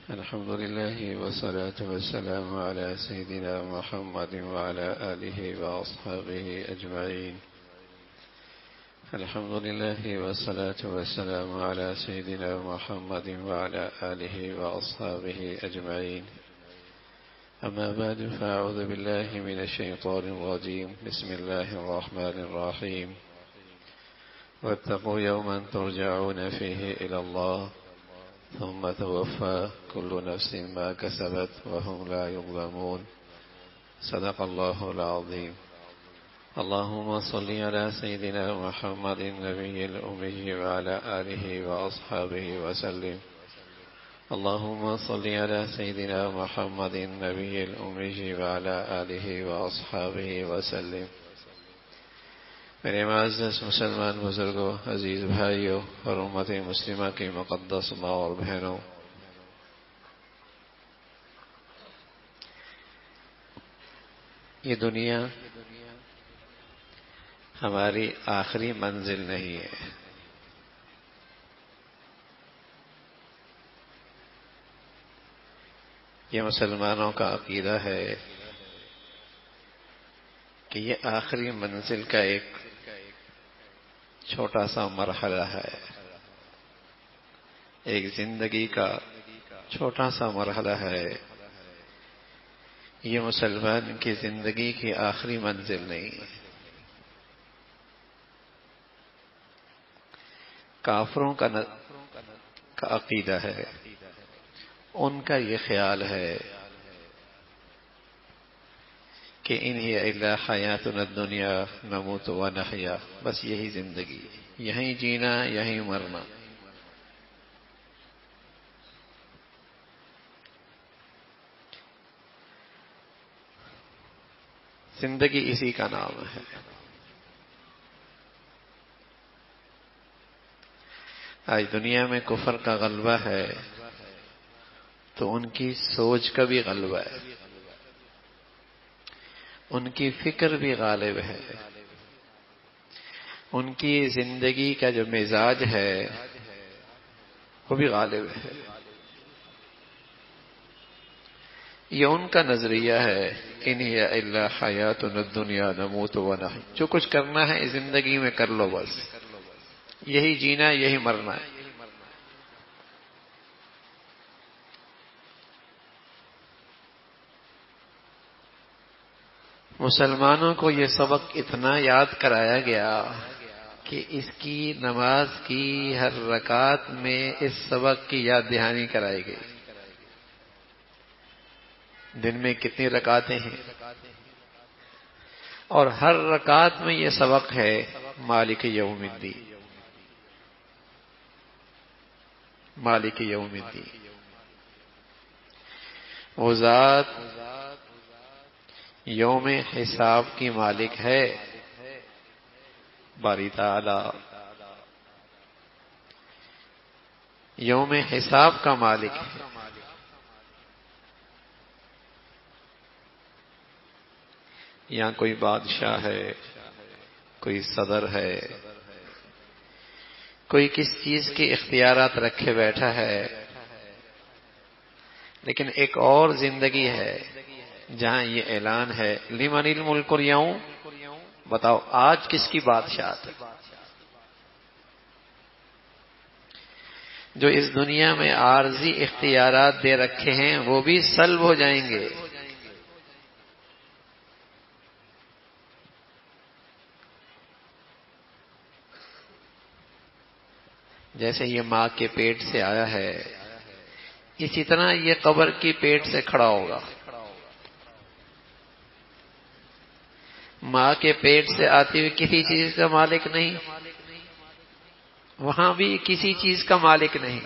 الحمد لله والصلاة والسلام على سيدنا محمد وعلى آله وأصحابه أجمعين. الحمد لله والصلاة والسلام على سيدنا محمد وعلى آله وأصحابه أجمعين. أما بعد، فأعوذ بالله من الشيطان الرجيم. بسم الله الرحمن الرحيم. واتقوا يوما ترجعون فيه إلى الله ثم توفى كل نفس ما كسبت وهم لا يظلمون. صدق الله العظيم. اللهم صل على سيدنا محمد النبي الأمي وعلى آله وأصحابه وسلم. اللهم صل على سيدنا محمد النبي الأمي وعلى آله وأصحابه وسلم. میرے معزز مسلمان بزرگوں، عزیز بھائیوں اور امت مسلمہ کی مقدس ماں اور بہنوں، یہ دنیا ہماری آخری منزل نہیں ہے. یہ مسلمانوں کا عقیدہ ہے کہ یہ آخری منزل کا ایک چھوٹا سا مرحلہ ہے، ایک زندگی کا چھوٹا سا مرحلہ ہے. یہ مسلمان کی زندگی کی آخری منزل نہیں ہے. کافروں کا عقیدہ ہے، ان کا یہ خیال ہے کہ ان ہی الا حیاتنا الدنیا نموت و نحیا، بس یہی زندگی، یہیں جینا یہیں مرنا. زندگی اسی کا نام ہے. آج دنیا میں کفر کا غلبہ ہے تو ان کی سوچ کا بھی غلبہ ہے، ان کی فکر بھی غالب ہے، ان کی زندگی کا جو مزاج ہے وہ بھی غالب ہے. یہ ان کا نظریہ ہے، ان ہی الا حیاتنا الدنیا نموت و نحیا، جو کچھ کرنا ہے اس زندگی میں کر لو، بس یہی جینا یہی مرنا ہے. مسلمانوں کو یہ سبق اتنا یاد کرایا گیا کہ اس کی نماز کی ہر رکعت میں اس سبق کی یاد دہانی کرائی گئی. دن میں کتنی رکعتیں ہیں اور ہر رکعت میں یہ سبق ہے، مالک یوم الدین، مالک یوم الدین. وہ ذات یوم حساب کی مالک ہے، باری تعالی یوم حساب کا مالک ہے. یہاں کوئی بادشاہ ہے، کوئی صدر ہے، کوئی کس چیز کے اختیارات رکھے بیٹھا ہے، لیکن ایک اور زندگی ہے جہاں یہ اعلان ہے، لمن الملک اليوم، بتاؤ آج کس کی بادشاہت ہے. جو اس دنیا میں عارضی اختیارات دے رکھے ہیں وہ بھی سلب ہو جائیں گے. جیسے یہ ماں کے پیٹ سے آیا ہے، اسی طرح یہ قبر کی پیٹ سے کھڑا ہوگا. ماں کے پیٹ سے آتی ہوئی کسی چیز کا مالک نہیں، وہاں بھی کسی چیز کا مالک نہیں.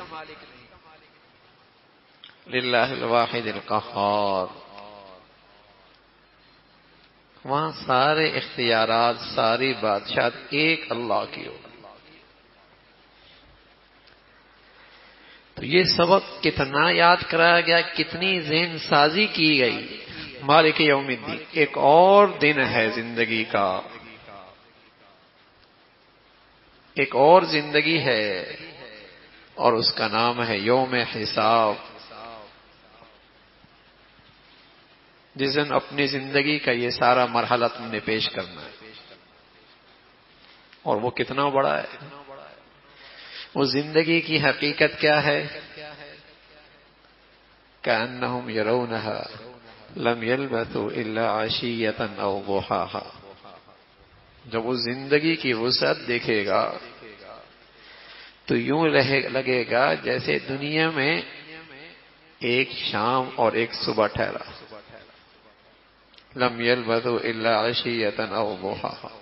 للہ الواحد القہار. وہاں سارے اختیارات، ساری بادشاہت ایک اللہ کی ہو. تو یہ سبق کتنا یاد کرایا گیا، کتنی ذہن سازی کی گئی. مالک یوم الدین، ایک اور دن ہے زندگی کا، ایک اور زندگی ہے اور اس کا نام ہے یوم حساب. جس دن اپنی زندگی کا یہ سارا مرحلہ تم نے پیش کرنا ہے، اور وہ کتنا بڑا ہے۔ وہ زندگی کی حقیقت کیا ہے؟ کأنہم یرونہا لم یلبثوا الا عشیۃ او ضحاہا۔ جب وہ زندگی کی وسعت دیکھے گا تو یوں لگے گا جیسے دنیا میں ایک شام اور ایک صبح ٹھہرا۔ لم یلبثوا الا عشیۃ او ضحاہا،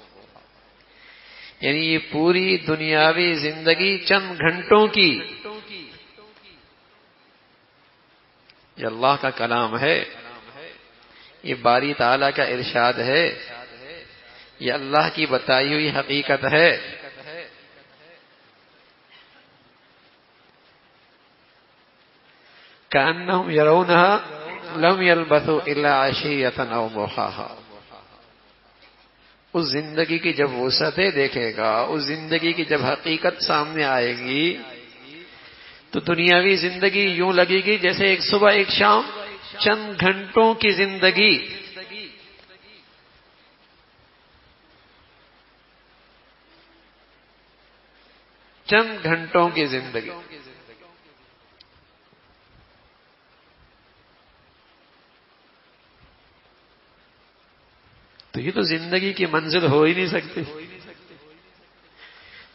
یعنی یہ پوری دنیاوی زندگی چند گھنٹوں کی، یہ اللہ کا کلام ہے، یہ باری تعالیٰ کا ارشاد ہے، یہ اللہ کی بتائی ہوئی حقیقت ہے۔ کأنہم یرونہا لم یلبثوا الا عشیۃ او ضحاہا۔ اس زندگی کی جب وسعتیں دیکھے گا، اس زندگی کی جب حقیقت سامنے آئے گی تو دنیاوی زندگی یوں لگے گی جیسے ایک صبح ایک شام، چند گھنٹوں کی زندگی۔ چند گھنٹوں کی زندگی۔ تو یہ تو زندگی کی منزل ہو ہی نہیں سکتی،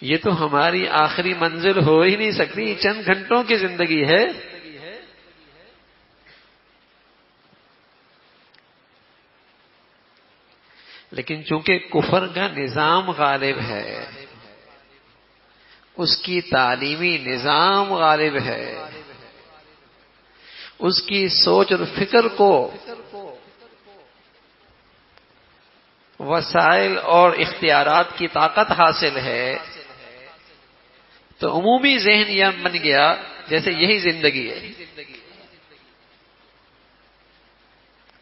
یہ تو ہماری آخری منزل ہو ہی نہیں سکتی، یہ چند گھنٹوں کی زندگی ہے۔ لیکن چونکہ کفر کا نظام غالب ہے، اس کی تعلیمی نظام غالب ہے، اس کی سوچ اور فکر کو وسائل اور اختیارات کی طاقت حاصل ہے، تو عمومی ذہن یہ بن گیا جیسے یہی زندگی ہے،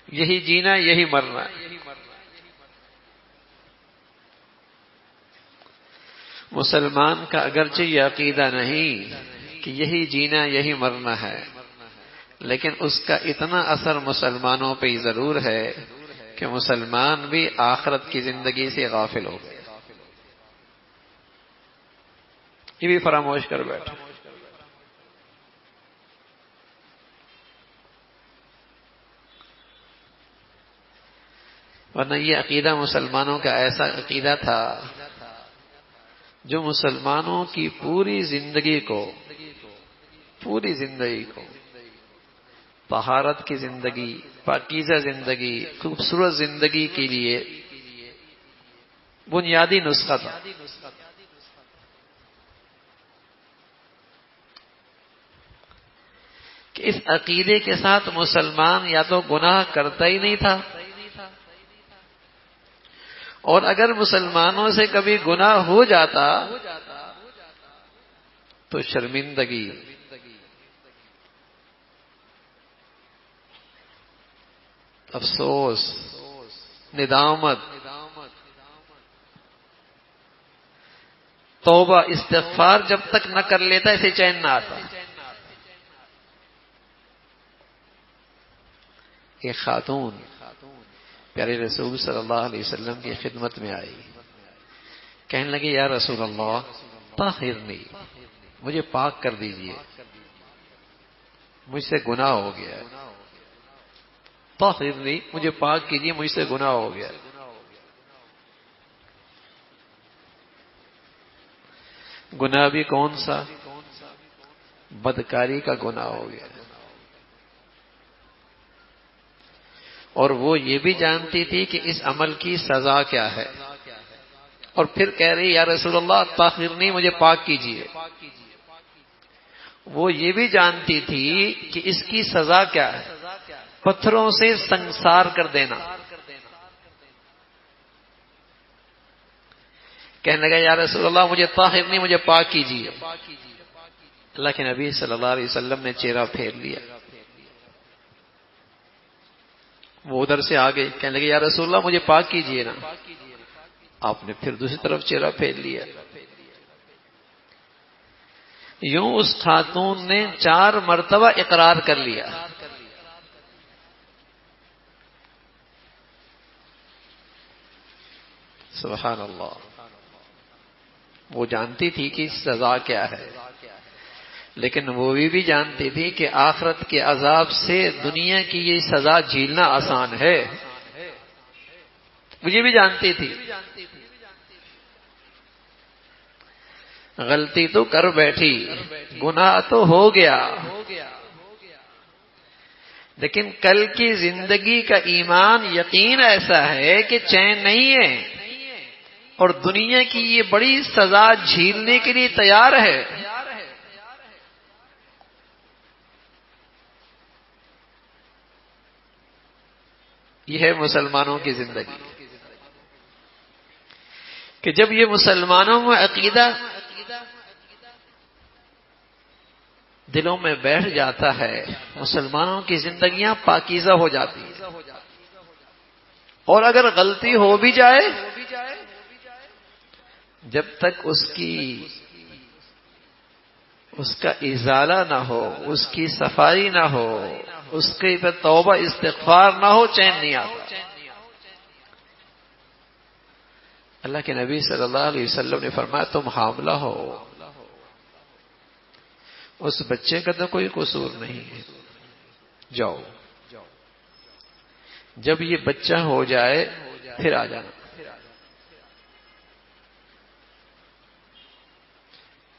یہی جینا یہی مرنا۔ مسلمان کا اگرچہ یہ عقیدہ نہیں کہ یہی جینا یہی مرنا ہے، لیکن اس کا اتنا اثر مسلمانوں پہ ضرور ہے کہ مسلمان بھی آخرت کی زندگی سے غافل ہو گئے، یہ بھی فراموش کر بیٹھے۔ ورنہ یہ عقیدہ مسلمانوں کا ایسا عقیدہ تھا جو مسلمانوں کی پوری زندگی کو طہارت کی زندگی، پاکیزہ زندگی، خوبصورت زندگی کے لیے بنیادی نسخہ تھا۔ کہ اس عقیدے کے ساتھ مسلمان یا تو گناہ کرتا ہی نہیں تھا، اور اگر مسلمانوں سے کبھی گناہ ہو جاتا تو شرمندگی، افسوس، ندامت، توبہ، استغفار جب تک نہ کر لیتا اسے چین نہ آتا۔ ایک خاتون پیارے رسول صلی اللہ علیہ وسلم کی خدمت میں آئی، کہنے لگے یا رسول اللہ طہرنی، مجھے پاک کر دیجئے، مجھ سے گناہ ہو گیا ہے، طہرنی، مجھے پاک کیجئے، مجھ سے گناہ ہو گیا ہے۔ گناہ بھی کون سا؟ بدکاری کا گناہ ہو گیا، اور وہ یہ بھی جانتی تھی کہ اس عمل کی سزا کیا ہے، اور پھر کہہ رہی یا رسول اللہ طہرنی، مجھے پاک کیجیے۔ وہ یہ بھی جانتی تھی کہ اس کی سزا کیا ہے، پتھروں سے سنسار کر دینا۔ کہنے لگا یا رسول اللہ مجھے طہرنی، مجھے پاک کیجیے۔ اللہ کے نبی صلی اللہ علیہ وسلم نے چہرہ پھیر لیا، وہ ادھر سے آگے کہنے لگے یا رسول اللہ مجھے پاک کیجیے نا۔ آپ نے پھر دوسری طرف چہرہ پھیر لیا۔ یوں اس خاتون نے 4 مرتبہ اقرار کر لیا سبحان اللہ. وہ جانتی تھی کہ سزا کیا ہے، لیکن وہ بھی جانتی تھی کہ آخرت کے عذاب سے دنیا کی یہ سزا جھیلنا آسان ہے. وہ یہ بھی جانتی تھی. غلطی تو کر بیٹھی، گناہ تو ہو گیا، لیکن کل کی زندگی کا ایمان یقین ایسا ہے کہ چین نہیں ہے، اور دنیا کی یہ بڑی سزا جھیلنے کے لیے تیار ہے. یہ ہے مسلمانوں کی زندگی، کہ جب یہ مسلمانوں میں عقیدہ دلوں میں بیٹھ جاتا ہے، مسلمانوں کی زندگیاں پاکیزہ ہو جاتی ہیں. اور اگر غلطی ہو بھی جائے، جب تک اس کا ازالہ نہ ہو، اس کی صفائی نہ ہو، اس کے پر توبہ استغفار نہ ہو، چین نہیں آتا. اللہ کے نبی صلی اللہ علیہ وسلم نے فرمایا تم حاملہ ہو، اس بچے کا تو کوئی قصور نہیں ہے، جاؤ، جب یہ بچہ ہو جائے پھر آ جانا.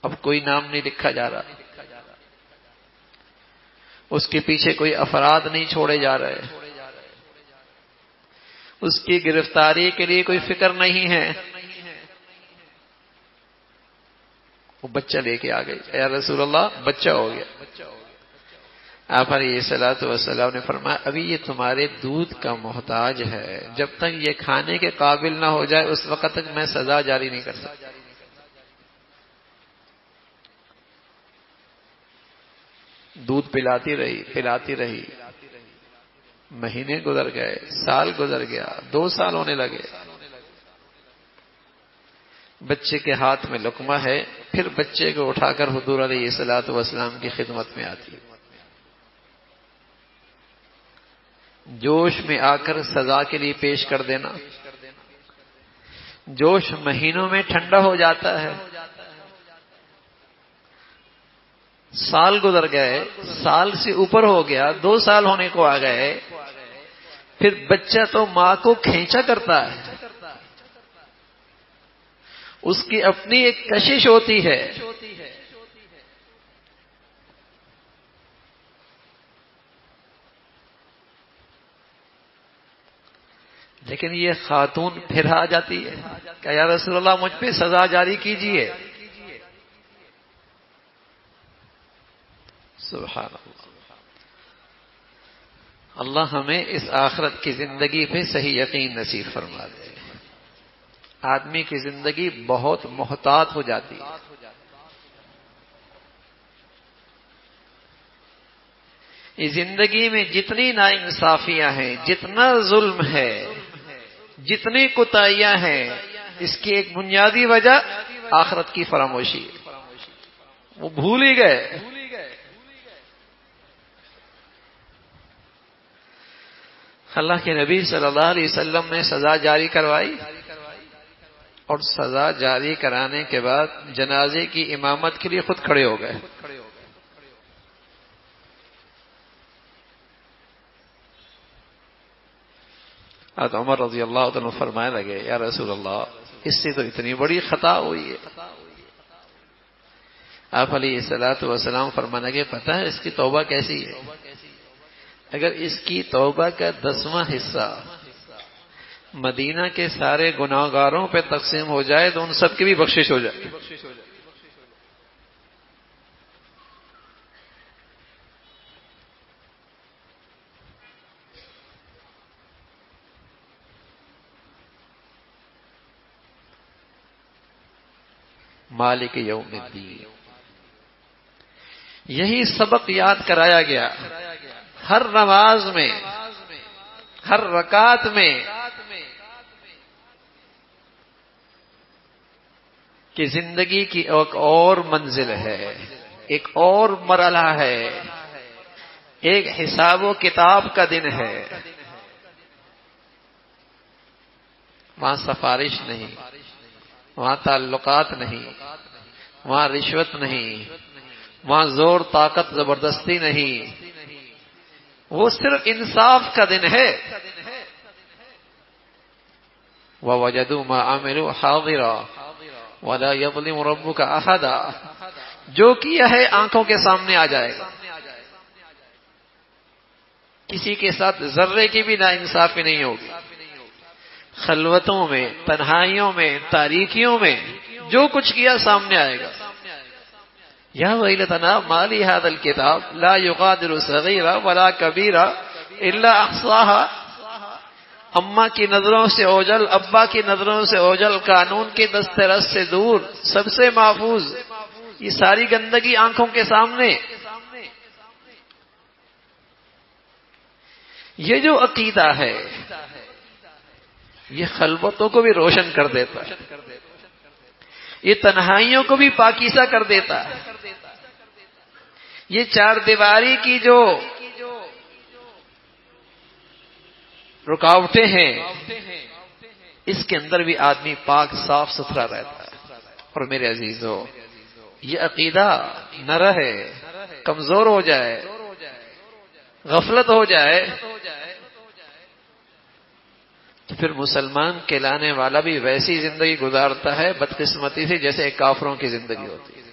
اب کوئی نام نہیں لکھا جا رہا، اس کے پیچھے کوئی افراد نہیں چھوڑے جا رہے، اس کی گرفتاری کے لیے کوئی فکر نہیں ہے. وہ بچہ لے کے آ گئی، یا رسول اللہ بچہ ہو گیا. آپ علیہ الصلوۃ والسلام نے فرمایا ابھی یہ تمہارے دودھ کا محتاج ہے، جب تک یہ کھانے کے قابل نہ ہو جائے اس وقت تک میں سزا جاری نہیں کر سکتا. دودھ پلاتی رہی، مہینے گزر گئے، سال گزر گیا، 2 سال ہونے لگے. بچے کے ہاتھ میں لقمہ ہے، پھر بچے کو اٹھا کر حضور علیہ الصلوۃ والسلام کی خدمت میں آتی. جوش میں آ کر سزا کے لیے پیش کر دینا. جوش مہینوں میں ٹھنڈا ہو جاتا ہے. سال گزر گئے، سال سے اوپر ہو گیا، 2 سال ہونے کو آ گئے، پھر بچہ تو ماں کو کھینچا کرتا ہے، اس کی اپنی ایک کشش ہوتی ہے. لیکن یہ خاتون پھر آ جاتی ہے کہ یا رسول اللہ مجھ پہ سزا جاری کیجیے. سبحان اللہ. اللہ ہمیں اس آخرت کی زندگی پہ صحیح یقین نصیب فرما دے. آدمی کی زندگی بہت محتاط ہو جاتی ہے. اس زندگی میں جتنی ناانصافیاں ہیں، جتنا ظلم ہے، جتنی کوتاہیاں ہیں، اس کی ایک بنیادی وجہ آخرت کی فراموشی ہے. وہ بھول ہی گئے. اللہ کے نبی صلی اللہ علیہ وسلم نے سزا جاری کروائی، اور سزا جاری کرانے کے بعد جنازے کی امامت کے لیے خود کھڑے ہو گئے. حضرت عمر رضی اللہ عنہ فرمانے لگے یا رسول اللہ اس سے تو اتنی بڑی خطا ہوئی ہے. آپ علیہ الصلوۃ والسلام فرمانے لگے پتہ ہے اس کی توبہ کیسی ہے؟ اگر اس کی توبہ کا 10واں حصہ مدینہ کے سارے گناہگاروں پہ تقسیم ہو جائے تو ان سب کی بھی بخشش ہو جائے. مالک یوم الدین. یہی سبق یاد کرایا گیا ہر نماز میں، ہر رکعت میں، کہ زندگی کی ایک اور منزل ہے، ایک اور مرحلہ ہے، ایک حساب و کتاب کا دن ہے. وہاں سفارش نہیں، وہاں تعلقات نہیں، وہاں رشوت نہیں، وہاں زور طاقت زبردستی نہیں، وہ صرف انصاف کا دن ہے۔ وَوَجَدُوا مَا عَمِلُوا حَاضِرًا وَلَا يَظْلِمُ رَبُّكَ أَحَدًا، جو کیا ہے آنکھوں کے سامنے آ جائے گا، کسی کے ساتھ ذرے کی بھی ناانصافی نہیں ہوگی۔ خلوتوں میں، تنہائیوں میں، تاریکیوں میں جو کچھ کیا سامنے آئے گا۔ یا ویلتنا ما لی ھذا الکتاب لا یغادر صغیرہ ولا کبیرہ الا احصاها، اماں کی نظروں سے اوجھل، ابا کی نظروں سے اوجھل، قانون کے دسترس سے دور، سب سے محفوظ، یہ ساری گندگی آنکھوں کے سامنے۔ یہ جو عقیدہ ہے یہ خلوتوں کو بھی روشن کر دیتا ہے، یہ تنہائیوں کو بھی پاکیزہ کر دیتا ہے، یہ چار دیواری کی جو رکاوٹیں ہیں اس کے اندر بھی آدمی پاک صاف ستھرا رہتا ہے۔ اور میرے عزیزو، یہ عقیدہ نہ رہے، کمزور ہو جائے، غفلت ہو جائے تو پھر مسلمان کہلانے والا بھی ویسی زندگی گزارتا ہے بدقسمتی سے جیسے کافروں کی زندگی ہوتی ہے۔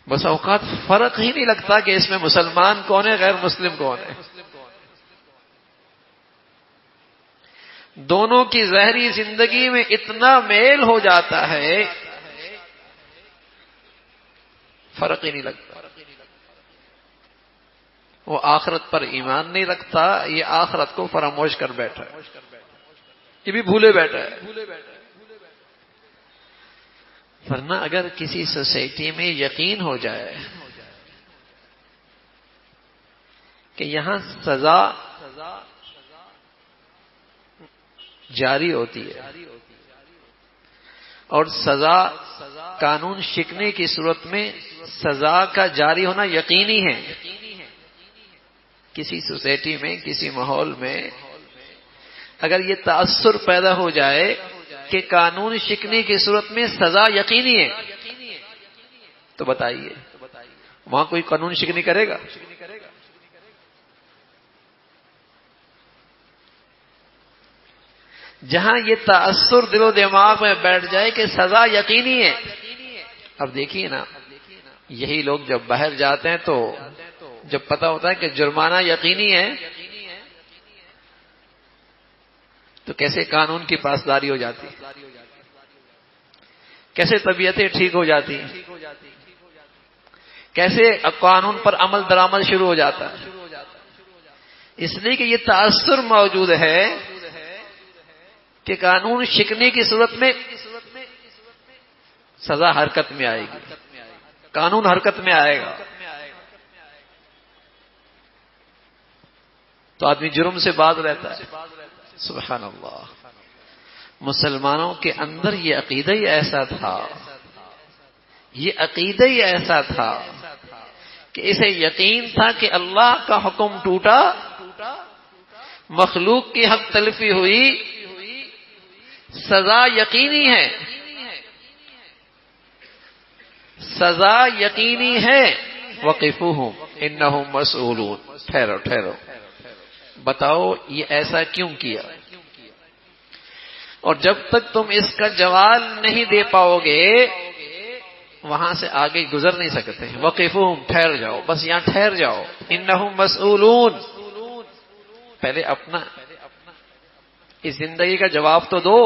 بس اوقات فرق ہی نہیں لگتا کہ اس میں مسلمان کون ہے، غیر مسلم کون ہے۔ دونوں کی ظاہری زندگی میں اتنا میل ہو جاتا ہے، فرق ہی نہیں لگتا۔ وہ آخرت پر ایمان نہیں رکھتا، یہ آخرت کو فراموش کر بیٹھا ہے، یہ بھی بھولے بیٹھا ہے۔ ورنہ اگر کسی سوسائٹی میں یقین ہو جائے کہ یہاں سزا جاری ہوتی ہے اور سزا قانون شکنی کی صورت میں سزا کا جاری ہونا یقینی ہے، کسی سوسائٹی میں، کسی ماحول میں اگر یہ تاثر پیدا ہو جائے کہ قانون شکنی کی صورت میں سزا یقینی ہے تو بتائیے وہاں کوئی قانون شکنی کرے گا؟ جہاں یہ تاثر دل و دماغ میں بیٹھ جائے کہ سزا یقینی ہے، اب دیکھیے نا، یہی لوگ جب باہر جاتے ہیں تو جب پتہ ہوتا ہے کہ جرمانہ یقینی ہے تو کیسے قانون کی پاسداری ہو جاتی، کیسے طبیعتیں ٹھیک ہو جاتی، کیسے قانون پر عمل درآمد شروع ہو جاتا ہے۔ اس لیے کہ یہ تاثر موجود ہے کہ قانون شکنی کی صورت میں سزا حرکت میں آئے گی، قانون حرکت میں آئے گا تو آدمی جرم سے باز رہتا ہے۔ سبحان اللہ، مسلمانوں کے اندر یہ عقیدہ ہی ایسا تھا، یہ عقیدہ ہی ایسا تھا کہ اسے یقین تھا کہ اللہ کا حکم ٹوٹا، مخلوق کی حق تلفی ہوئی، سزا یقینی ہے، سزا یقینی ہے۔ وقفوہم انہم مسئولون، ٹھہرو ٹھہرو، بتاؤ یہ ایسا کیوں کیا؟ اور جب تک تم اس کا جواب نہیں دے پاؤ گے وہاں سے آگے گزر نہیں سکتے۔ وقفوہم، ٹھہر جاؤ، بس یہاں ٹھہر جاؤ۔ انہم مسئولون، پہلے اپنا اس زندگی کا جواب تو دو۔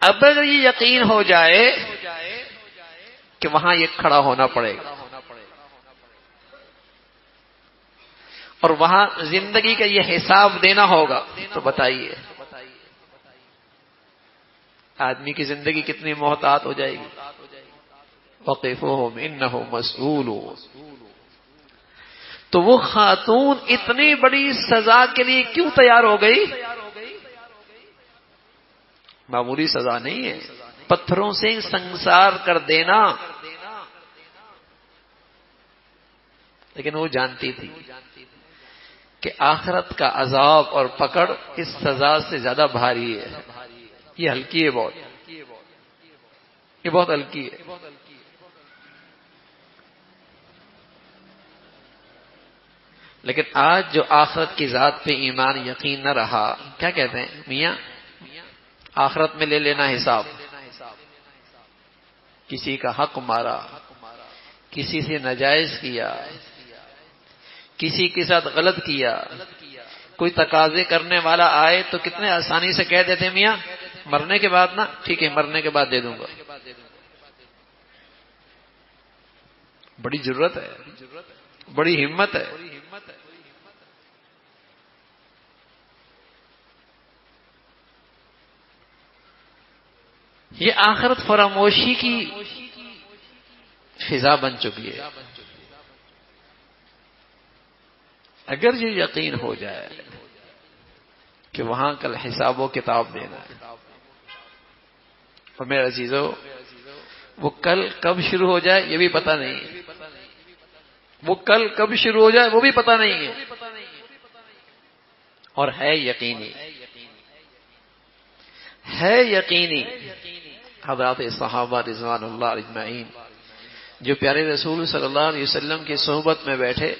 اب اگر یہ یقین ہو جائے کہ وہاں یہ کھڑا ہونا پڑے گا اور وہاں زندگی کا یہ حساب دینا ہوگا تو بتائیے آدمی کی زندگی کتنی محتاط ہو جائے گی۔ وقفوہم انہم مسئولون، تو وہ خاتون اتنی بڑی سزا کے لیے کیوں تیار ہو گئی؟ معمولی سزا نہیں ہے، پتھروں سے سنسار کر دینا، لیکن وہ جانتی تھی کہ آخرت کا عذاب اور پکڑ اس سزا سے زیادہ بھاری ہے. یہ ہلکی ہے بہت، یہ بہت ہلکی ہے. لیکن آج جو آخرت کی ذات پہ ایمان یقین نہ رہا، کیا کہتے ہیں میاں آخرت میں لے لینا حساب. کسی کا حق مارا، کسی سے ناجائز کیا، کسی کے ساتھ غلط کیا، کوئی تقاضے کرنے والا آئے تو کتنے آسانی سے کہہ دیتے میاں مرنے کے بعد نا، ٹھیک ہے مرنے کے بعد دے دوں گا. بڑی ضرورت ہے، بڑی ہمت ہے. یہ آخرت فراموشی کی فضا بن چکی ہے. اگر یہ یقین ہو جائے کہ وہاں کل حساب و کتاب دینا ہے، اور میرے عزیزو وہ کل کب شروع ہو جائے یہ بھی پتہ نہیں ہے. وہ کل کب شروع ہو جائے وہ بھی پتہ نہیں ہے. اور ہے یقینی، ہے یقینی. حضرات صحابہ رضوان اللہ اجمعین جو پیارے رسول صلی اللہ علیہ وسلم کی صحبت میں بیٹھے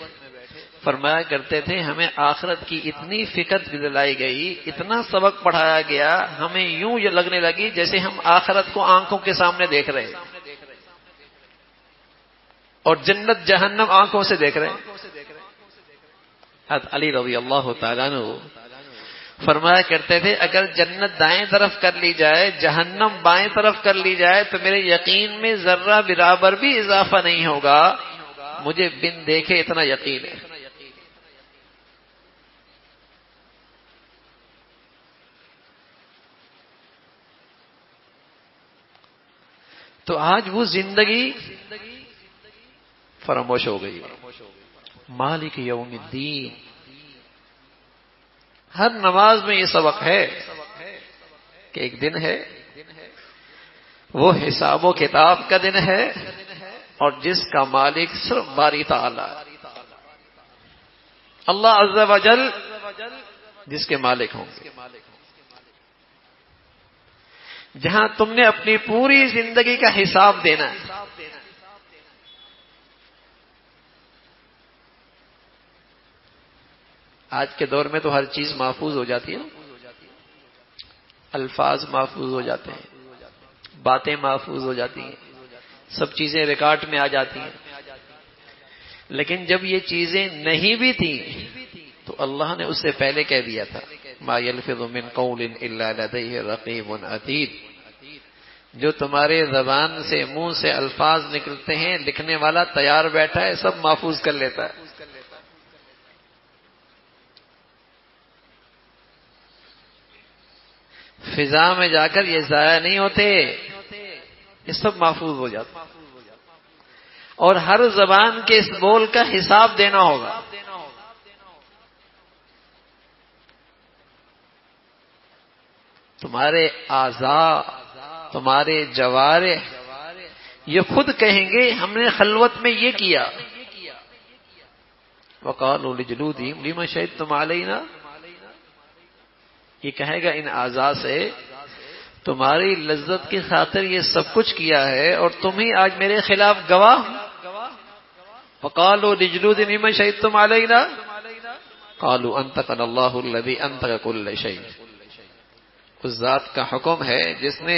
فرمایا کرتے تھے ہمیں آخرت کی اتنی فکر دلائی گئی، اتنا سبق پڑھایا گیا، ہمیں یوں یہ لگنے لگی جیسے ہم آخرت کو آنکھوں کے سامنے دیکھ رہے ہیں اور جنت جہنم آنکھوں سے دیکھ رہے ہیں. حضرت علی رضی اللہ تعالیٰ عنہ فرمایا کرتے تھے اگر جنت دائیں طرف کر لی جائے، جہنم بائیں طرف کر لی جائے تو میرے یقین میں ذرہ برابر بھی اضافہ نہیں ہوگا. مجھے بن دیکھے اتنا یقین ہے. تو آج وہ زندگی فراموش ہو گئی. مالک یوم الدین، ہر نماز میں یہ سبق ہے کہ ایک دن ہے، وہ حساب و کتاب کا دن ہے، اور جس کا مالک صرف باری تعالی اللہ عز و جل جس کے مالک ہوں گے. جہاں تم نے اپنی پوری زندگی کا حساب دینا ہے. آج کے دور میں تو ہر چیز محفوظ ہو جاتی ہے، الفاظ محفوظ ہو جاتے ہیں، باتیں محفوظ ہو جاتی ہیں، سب چیزیں ریکارڈ میں آ جاتی ہیں. لیکن جب یہ چیزیں نہیں بھی تھیں تو اللہ نے اس سے پہلے کہہ دیا تھا ما یلفظ من قول الا لدیہ رقیب عتید. جو تمہارے زبان سے منہ سے الفاظ نکلتے ہیں لکھنے والا تیار بیٹھا ہے، سب محفوظ کر لیتا ہے. فضا میں جا کر یہ ضائع نہیں ہوتے، یہ سب محفوظ ہو جاتا. اور ہر زبان کے اس بول کا حساب دینا ہوگا. تمہارے اعضاء، تمہارے جوارح یہ خود کہیں گے ہم نے خلوت میں یہ کیا. وقالوا لجلودہم لم شہدتم علینا، یہ کہے گا ان اعضاء سے تمہاری لذت کی خاطر یہ سب کچھ کیا ہے اور تم ہی آج میرے خلاف گواہ. وقالوا لجلودہم لم شہدتم علینا قالوا انطقنا اللہ الذی انطق کل شیء. اس ذات کا حکم ہے جس نے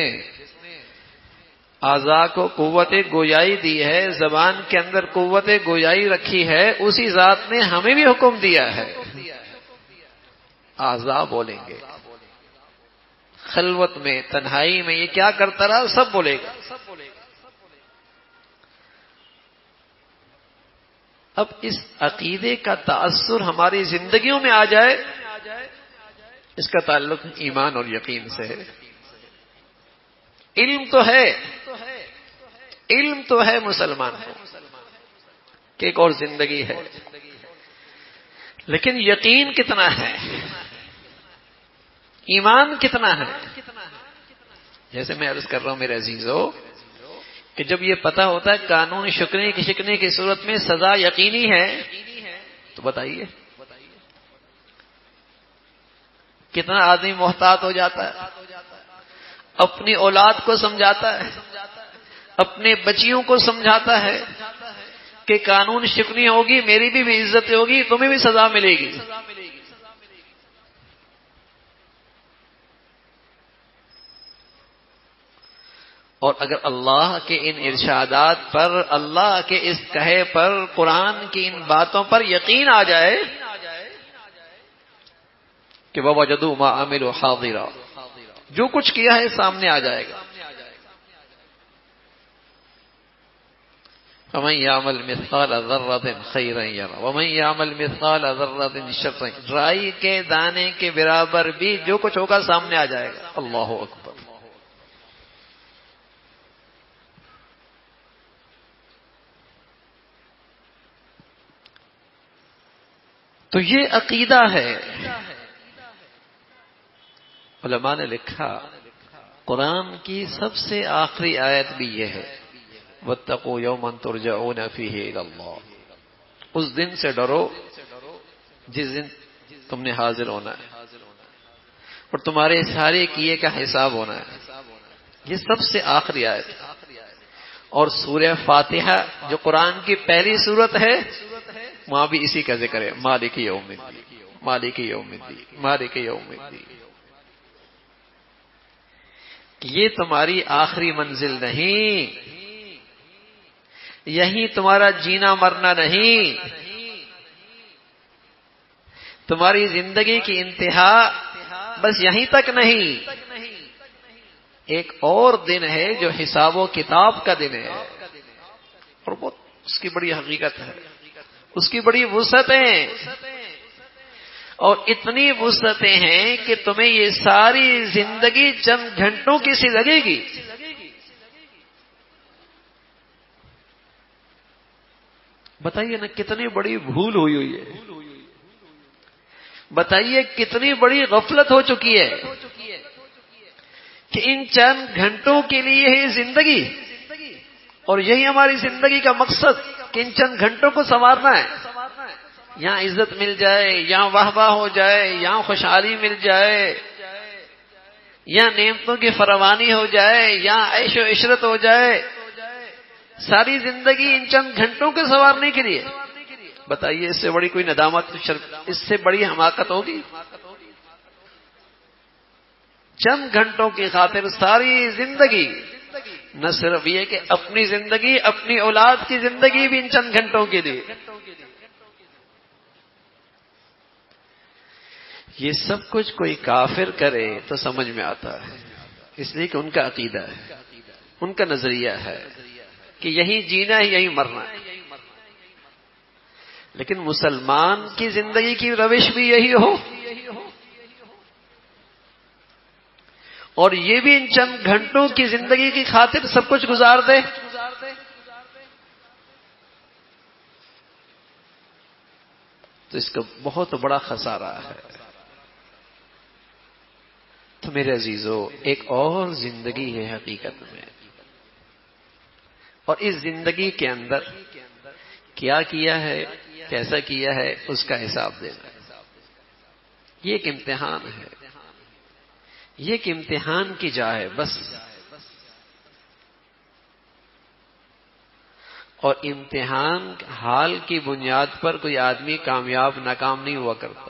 اعضاء کو قوت گویائی دی ہے، زبان کے اندر قوت گویائی رکھی ہے، اسی ذات نے ہمیں بھی حکم دیا ہے. اعضاء بولیں گے خلوت میں، تنہائی میں، یہ کیا کرتا رہا سب بولے گا. اب اس عقیدے کا تأثر ہماری زندگیوں میں آ جائے، اس کا تعلق ایمان اور یقین سے ہے. علم تو ہے، علم تو ہے مسلمان کو کہ ایک اور زندگی ہے، لیکن یقین کتنا ہے، ایمان کتنا ہے. جیسے میں عرض کر رہا ہوں میرے عزیزو کہ جب یہ پتہ ہوتا ہے قانون شکنے کی صورت میں سزا یقینی ہے تو بتائیے کتنا آدمی محتاط ہو جاتا ہے، اپنی اولاد کو سمجھاتا ہے، اپنے بچیوں کو سمجھاتا ہے کہ قانون شکنی ہوگی، میری بھی عزت ہوگی، تمہیں بھی سزا ملے گی. اور اگر اللہ کے ان ارشادات پر، اللہ کے اس کہے پر، قرآن کی ان باتوں پر یقین آ جائے کہ وَوَجَدُوا مَا عَمِلُوا حَاضِرًا، جو کچھ کیا ہے سامنے آ جائے گا. وَمَن يَعْمَلْ مِثْقَالَ ذَرَّةٍ خَيْرًا يَرَهُ وَمَن يَعْمَلْ مِثْقَالَ ذَرَّةٍ شَرًّا يَرَهُ. رائی کے دانے کے برابر بھی جو کچھ ہوگا سامنے آ جائے گا. اللہ اکبر. تو یہ عقیدہ ہے. علماء نے لکھا قرآن کی سب سے آخری آیت بھی یہ ہے وَاتَّقُوا يَوْمًا تُرْجَعُونَ فِيهِ إِلَى اللَّهِ. اس دن سے ڈرو جس دن تم نے حاضر ہونا ہے اور تمہارے سارے کیے کا حساب ہونا ہے. یہ سب سے آخری آیت ہے. اور سورہ فاتحہ جو قرآن کی پہلی سورت ہے وہاں بھی اسی کا ذکر ہے، مالک یوم الدین، مالک یوم الدین، مالک یوم الدین. یہ تمہاری آخری منزل نہیں، یہی تمہارا جینا مرنا نہیں، تمہاری زندگی کی انتہا بس یہیں تک نہیں. ایک اور دن ہے جو حساب و کتاب کا دن ہے، اور وہ اس کی بڑی حقیقت ہے، اس کی بڑی وسعتیں، اور اتنی وسعتیں ہیں کہ تمہیں یہ ساری زندگی چند گھنٹوں کی سی لگے گی. بتائیے نا کتنی بڑی بھول ہوئی ہے، بتائیے کتنی بڑی غفلت ہو چکی ہے کہ ان چند گھنٹوں کے لیے ہے زندگی، اور یہی ہماری زندگی کا مقصد کہ ان چند گھنٹوں کو سنوارنا ہے. یہاں عزت مل جائے، یہاں واہ واہ ہو جائے، یہاں خوشحالی مل جائے، یہاں نعمتوں کی فراوانی ہو جائے، یہاں عیش و عشرت ہو جائے. ساری زندگی ان چند گھنٹوں کے سنوارنے کے لیے. بتائیے اس سے بڑی کوئی ندامت، اس سے بڑی حماقت ہوگی؟ چند گھنٹوں کی خاطر ساری زندگی، نہ صرف یہ کہ اپنی زندگی، اپنی اولاد کی زندگی بھی ان چند گھنٹوں کے لیے. یہ سب کچھ کوئی کافر کرے تو سمجھ میں آتا ہے، اس لیے کہ ان کا عقیدہ ہے، ان کا نظریہ ہے کہ یہی جینا ہے، یہی مرنا ہے. لیکن مسلمان کی زندگی کی روش بھی یہی ہو، اور یہ بھی ان چند گھنٹوں کی زندگی کی خاطر سب کچھ گزار دے، تو اس کا بہت بڑا خسارہ ہے. تو میرے عزیزو، ایک اور زندگی ہے حقیقت میں، اور اس زندگی کے اندر کیا کیا ہے، کیسا کیا ہے، اس کا حساب دینا ہے. یہ ایک امتحان ہے، یہ ایک امتحان کی جا ہے بس. اور امتحان حال کی بنیاد پر کوئی آدمی کامیاب ناکام نہیں ہوا کرتا.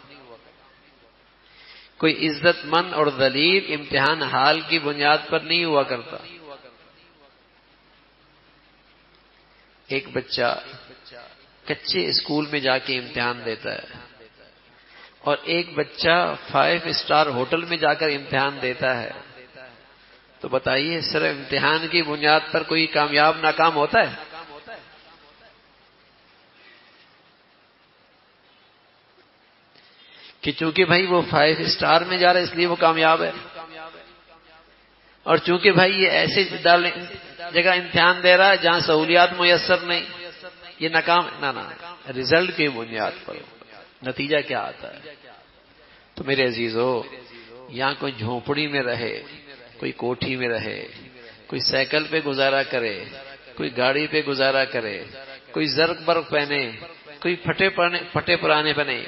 کوئی عزت مند اور ذلیل امتحان حال کی بنیاد پر نہیں ہوا کرتا. ایک بچہ کچے اسکول میں جا کے امتحان دیتا ہے، اور ایک بچہ 5 اسٹار ہوٹل میں جا کر امتحان دیتا ہے. تو بتائیے صرف امتحان کی بنیاد پر کوئی کامیاب ناکام ہوتا ہے؟ کہ چونکہ بھائی وہ 5 اسٹار میں جا رہا ہے اس لیے وہ کامیاب ہے، اور چونکہ بھائی یہ ایسے جگہ امتحان دے رہا ہے جہاں سہولیات میسر نہیں، یہ ناکام ہے. نہ رزلٹ کی بنیاد پر نتیجہ کیا آتا ہے. تو میرے عزیزو، یہاں کوئی جھونپڑی میں رہے، کوئی کوٹھی میں رہے، کوئی سائیکل پہ گزارا کرے، کوئی گاڑی پہ گزارا کرے، کوئی زرق برق پہنے، کوئی پھٹے پرانے پہنے،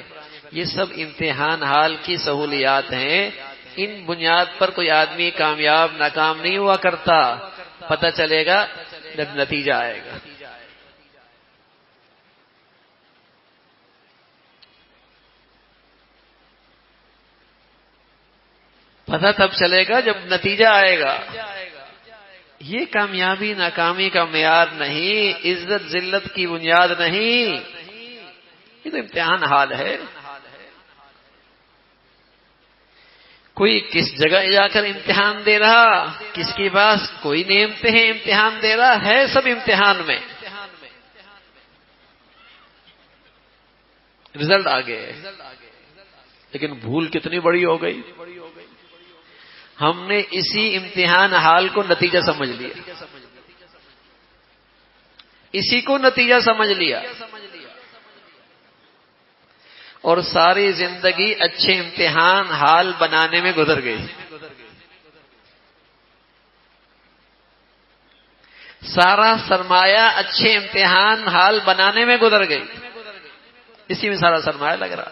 یہ سب امتحان حال کی سہولیات ہیں. ان بنیاد پر کوئی آدمی کامیاب ناکام نہیں ہوا کرتا. پتہ چلے گا جب نتیجہ آئے گا. پتہ تب چلے گا جب نتیجہ آئے گا. یہ کامیابی ناکامی کا معیار نہیں، عزت ذلت کی بنیاد نہیں، یہ تو امتحان حال ہے. کوئی کس جگہ جا کر امتحان دے رہا، کس کے پاس کوئی نعمتیں ہیں امتحان دے رہا ہے، سب امتحان میں. رزلٹ آگے، لیکن بھول کتنی بڑی ہو گئی. ہم نے اسی امتحان حال کو نتیجہ سمجھ لیا، اسی کو نتیجہ سمجھ لیا، اور ساری زندگی اچھے امتحان حال بنانے میں گزر گئی. سارا سرمایہ اچھے امتحان حال بنانے میں گزر گئی. اسی میں سارا سرمایہ لگ رہا.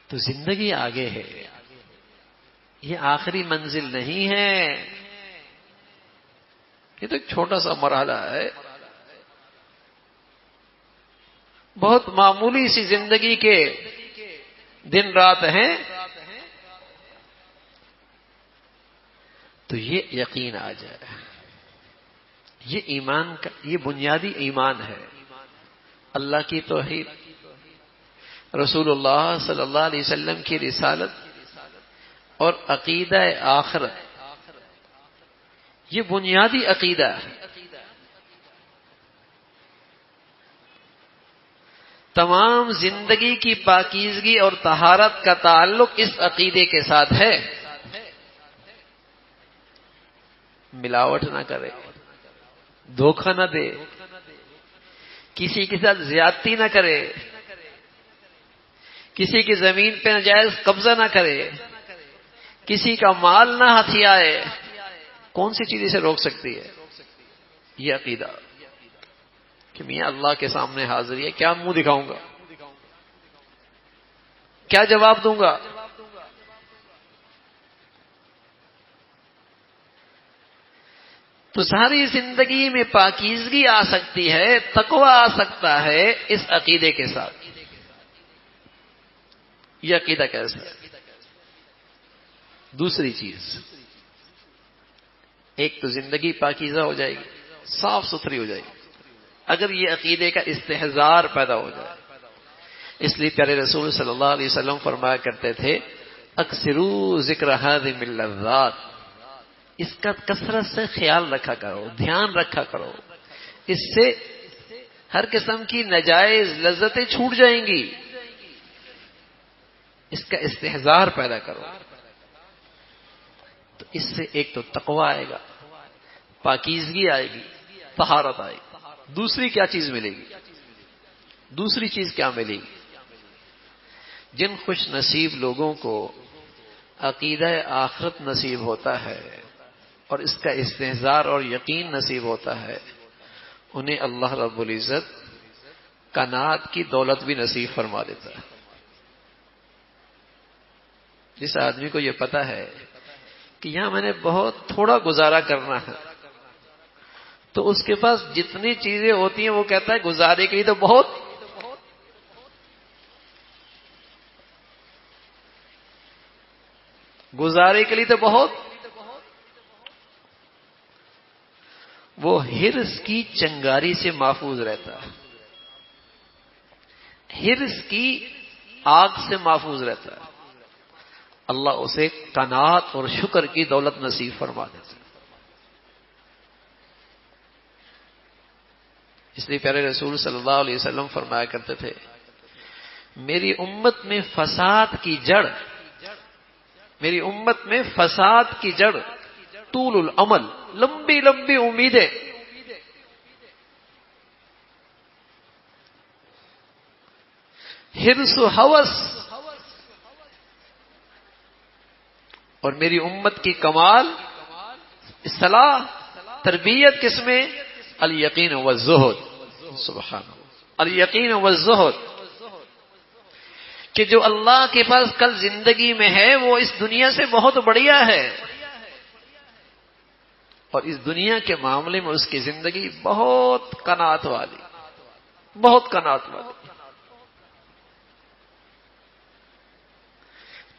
تو زندگی آگے ہے، یہ آخری منزل نہیں ہے. یہ تو ایک چھوٹا سا مرحلہ ہے. بہت معمولی سی زندگی کے دن رات ہیں. تو یہ یقین آ جائے، یہ ایمان کا، یہ بنیادی ایمان ہے. اللہ کی توحید، رسول اللہ صلی اللہ علیہ وسلم کی رسالت اور عقیدہ آخرت، یہ بنیادی عقیدہ ہے. تمام زندگی کی پاکیزگی اور طہارت کا تعلق اس عقیدے کے ساتھ ہے. ملاوٹ نہ کرے، دھوکہ نہ دے، کسی کے ساتھ زیادتی نہ کرے، کسی کی زمین پہ ناجائز قبضہ نہ کرے، کسی کا مال نہ ہتھیائے. کون سی چیز اسے روک سکتی ہے؟ یہ عقیدہ کہ میاں اللہ کے سامنے حاضری ہے، کیا منہ دکھاؤں گا، کیا جواب دوں گا. تو ساری زندگی میں پاکیزگی آ سکتی ہے، تقویٰ آ سکتا ہے اس عقیدے کے ساتھ. یہ عقیدہ کیسا ہے؟ دوسری چیز، ایک تو زندگی پاکیزہ ہو جائے گی، صاف ستھری ہو جائے گی اگر یہ عقیدے کا استحضار پیدا ہو جائے. اس لیے پیارے رسول صلی اللہ علیہ وسلم فرمایا کرتے تھے، اکثروا ذکر ہذم اللذات، اس کا کثرت سے خیال رکھا کرو، دھیان رکھا کرو، اس سے ہر قسم کی ناجائز لذتیں چھوٹ جائیں گی. اس کا استحضار پیدا کرو. تو اس سے ایک تو تقویٰ آئے گا، پاکیزگی آئے گی، طہارت آئے گی. دوسری کیا چیز ملے گی؟ دوسری چیز کیا ملے گی؟ جن خوش نصیب لوگوں کو عقیدہ آخرت نصیب ہوتا ہے اور اس کا استحضار اور یقین نصیب ہوتا ہے، انہیں اللہ رب العزت کائنات کی دولت بھی نصیب فرما دیتا ہے. جس آدمی کو یہ پتا ہے کہ یہاں میں نے بہت تھوڑا گزارا کرنا ہے، تو اس کے پاس جتنی چیزیں ہوتی ہیں وہ کہتا ہے گزارے کے لیے تو بہت. گزارے کے لیے تو بہت. وہ حرص کی چنگاری سے محفوظ رہتا ہے، حرص کی آگ سے محفوظ رہتا ہے. اللہ اسے قناعت اور شکر کی دولت نصیب فرما دیتا ہے. اس لیے پیارے رسول صلی اللہ علیہ وسلم فرمایا کرتے تھے، میری امت میں فساد کی جڑ، میری امت میں فساد کی جڑ طول العمل، لمبی لمبی امیدیں. حرص و ہوس، اور میری امت کی کمال اصلاح تربیت کس میں؟ الیقین والزہد. سبحان اللہ، الیقین والزہد. کہ جو اللہ کے پاس کل زندگی میں ہے وہ اس دنیا سے بہت بڑھیا ہے، اور اس دنیا کے معاملے میں اس کی زندگی بہت قناعت والی، بہت قناعت والی۔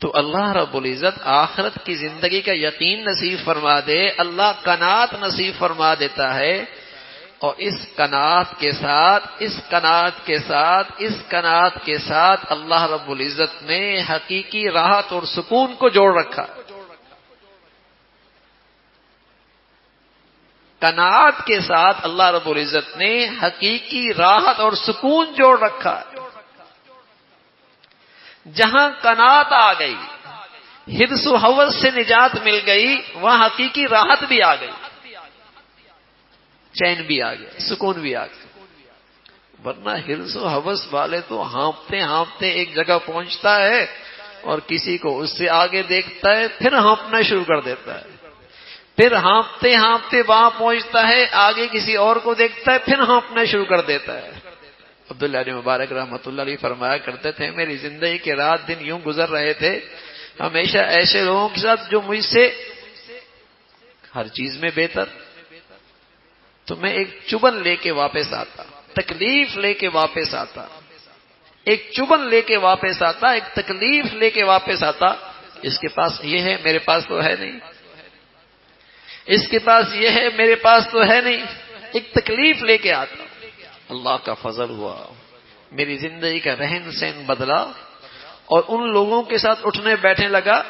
تو اللہ رب العزت آخرت کی زندگی کا یقین نصیب فرما دے، اللہ قناعت نصیب فرما دیتا ہے، اور اس قناعت کے ساتھ اللہ رب العزت نے حقیقی راحت اور سکون کو جوڑ رکھا۔ قناعت کے ساتھ اللہ رب العزت نے حقیقی راحت اور سکون جوڑ رکھا۔ جہاں قناعت آ گئی، حرص و ہوس سے نجات مل گئی، وہاں حقیقی راحت بھی آ گئی، چین بھی آ گیا، سکون بھی آ گیا۔ ورنہ حرص و ہوس والے تو ہانپتے ہانپتے ایک جگہ پہنچتا ہے اور کسی کو اس سے آگے دیکھتا ہے پھر ہانپنا شروع کر دیتا ہے، پھر ہانپتے ہانپتے وہاں پہنچتا ہے، آگے کسی اور کو دیکھتا ہے پھر ہانپنا شروع کر دیتا ہے۔ عبداللہ بن مبارک رحمۃ اللہ علیہ فرمایا کرتے تھے، میری زندگی کے رات دن یوں گزر رہے تھے، ہمیشہ ایسے لوگوں کے ساتھ جو مجھ سے ہر چیز میں بہتر، تو میں ایک چبن لے کے واپس آتا، تکلیف لے کے واپس آتا، ایک چبن لے کے واپس آتا، ایک تکلیف لے کے واپس آتا، اس کے پاس یہ ہے میرے پاس تو ہے نہیں، اس کے پاس یہ ہے میرے پاس تو ہے نہیں، ایک تکلیف لے کے آتا۔ اللہ کا فضل ہوا، میری زندگی کا رہن سہن بدلا، اور ان لوگوں کے ساتھ اٹھنے بیٹھنے لگا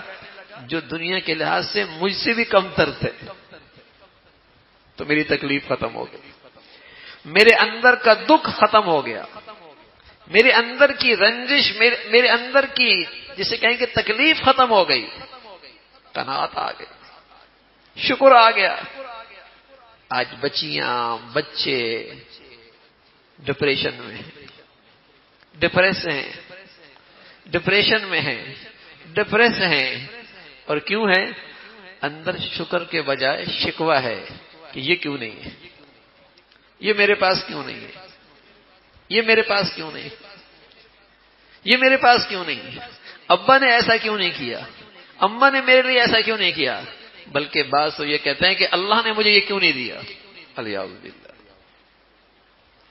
جو دنیا کے لحاظ سے مجھ سے بھی کم تر تھے، تو میری تکلیف ختم ہو گئی، میرے اندر کا دکھ ختم ہو گیا، میرے اندر کی رنجش، میرے اندر کی جسے کہیں کہ تکلیف ختم ہو گئی، قناعت آ گئی، شکر آ گیا۔ آج بچیاں بچے ڈپریشن میں ہیں، ڈپریشن میں ہیں، ڈپریس ہیں، اور کیوں ہے؟ اندر شکر کے بجائے شکوہ ہے کہ یہ کیوں نہیں ہے، یہ میرے پاس کیوں نہیں ہے، یہ میرے پاس کیوں نہیں، یہ میرے پاس کیوں نہیں ہے، ابا نے ایسا کیوں نہیں کیا، اماں نے میرے لیے ایسا کیوں نہیں کیا، بلکہ بعض تو یہ کہتے ہیں کہ اللہ نے مجھے یہ کیوں نہیں دیا، الیاذ باللہ،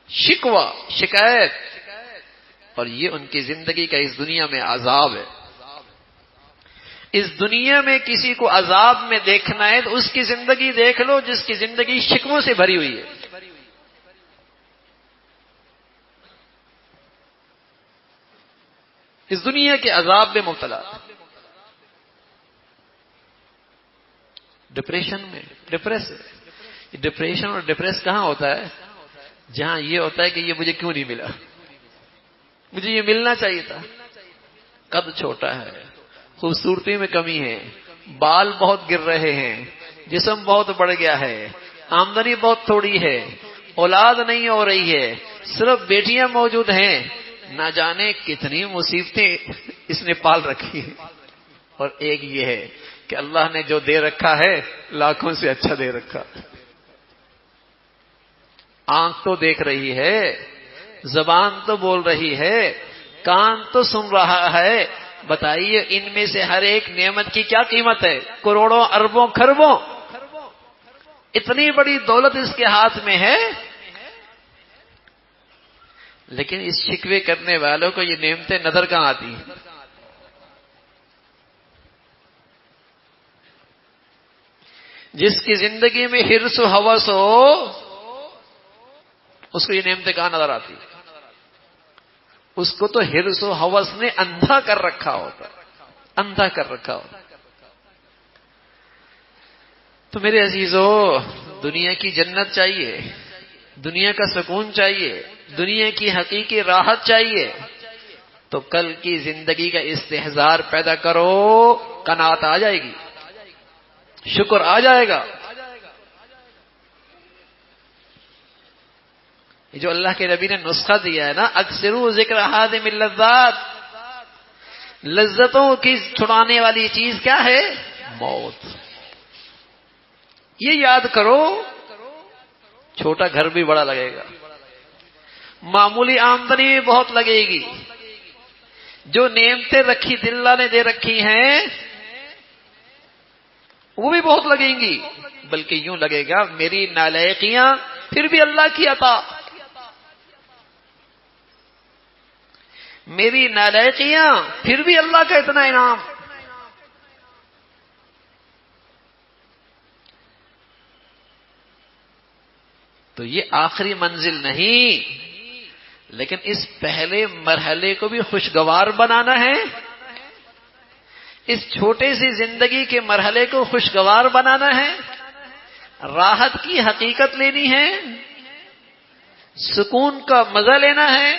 شکوہ، شکایت، اور یہ ان کی زندگی کا اس دنیا میں عذاب ہے۔ اس دنیا میں کسی کو عذاب میں دیکھنا ہے تو اس کی زندگی دیکھ لو جس کی زندگی شکووں سے بھری ہوئی ہے۔ اس دنیا کے عذاب میں مبتلا، ڈپریشن میں، ڈپریشن اور ڈپریس کہاں ہوتا ہے؟ جہاں یہ ہوتا ہے کہ یہ مجھے کیوں نہیں ملا، مجھے یہ ملنا چاہیے تھا، قد چھوٹا ہے، خوبصورتی میں کمی ہے، بال بہت گر رہے ہیں، جسم بہت بڑھ گیا ہے، آمدنی بہت تھوڑی ہے، اولاد نہیں ہو رہی ہے، صرف بیٹیاں موجود ہیں، نہ جانے کتنی مصیبتیں اس نے پال رکھی ہیں، اور ایک یہ ہے کہ اللہ نے جو دے رکھا ہے لاکھوں سے اچھا دے رکھا۔ آنکھ تو دیکھ رہی ہے، زبان تو بول رہی ہے، کان تو سن رہا ہے، بتائیے ان میں سے ہر ایک نعمت کی کیا قیمت ہے؟ کروڑوں، اربوں، کھربوں، اتنی بڑی دولت اس کے ہاتھ میں ہے، لیکن اس شکوے کرنے والوں کو یہ نعمتیں نظر کہاں آتی ہیں؟ جس کی زندگی میں حرص و ہوس ہو اس کو یہ نعمتیں کہاں نظر آتی؟ اس کو تو حرص و ہوس نے اندھا کر رکھا ہوتا، اندھا کر رکھا ہوتا۔ تو میرے عزیزو، دنیا کی جنت چاہیے، دنیا کا سکون چاہیے، دنیا کی حقیقی راحت چاہیے، تو کل کی زندگی کا استحضار پیدا کرو، قناعت آ جائے گی، شکر آ جائے گا۔ یہ جو اللہ کے نبی نے نسخہ دیا ہے نا، اکثروا ذکر حادم اللذات، لذتوں کی چھڑانے والی چیز کیا ہے؟ موت۔ یہ یاد کرو، چھوٹا گھر بھی بڑا لگے گا، معمولی آمدنی بھی بہت لگے گی، جو نعمتیں رکھی اللہ نے دے رکھی ہیں وہ بھی بہت لگیں گی، بلکہ یوں لگے گا میری نالائقیاں پھر بھی اللہ کی عطا، میری نالائقیاں پھر بھی اللہ کا اتنا انعام۔ تو یہ آخری منزل نہیں، لیکن اس پہلے مرحلے کو بھی خوشگوار بنانا ہے، اس چھوٹے سی زندگی کے مرحلے کو خوشگوار بنانا ہے، راحت کی حقیقت لینی ہے، سکون کا مزہ لینا ہے،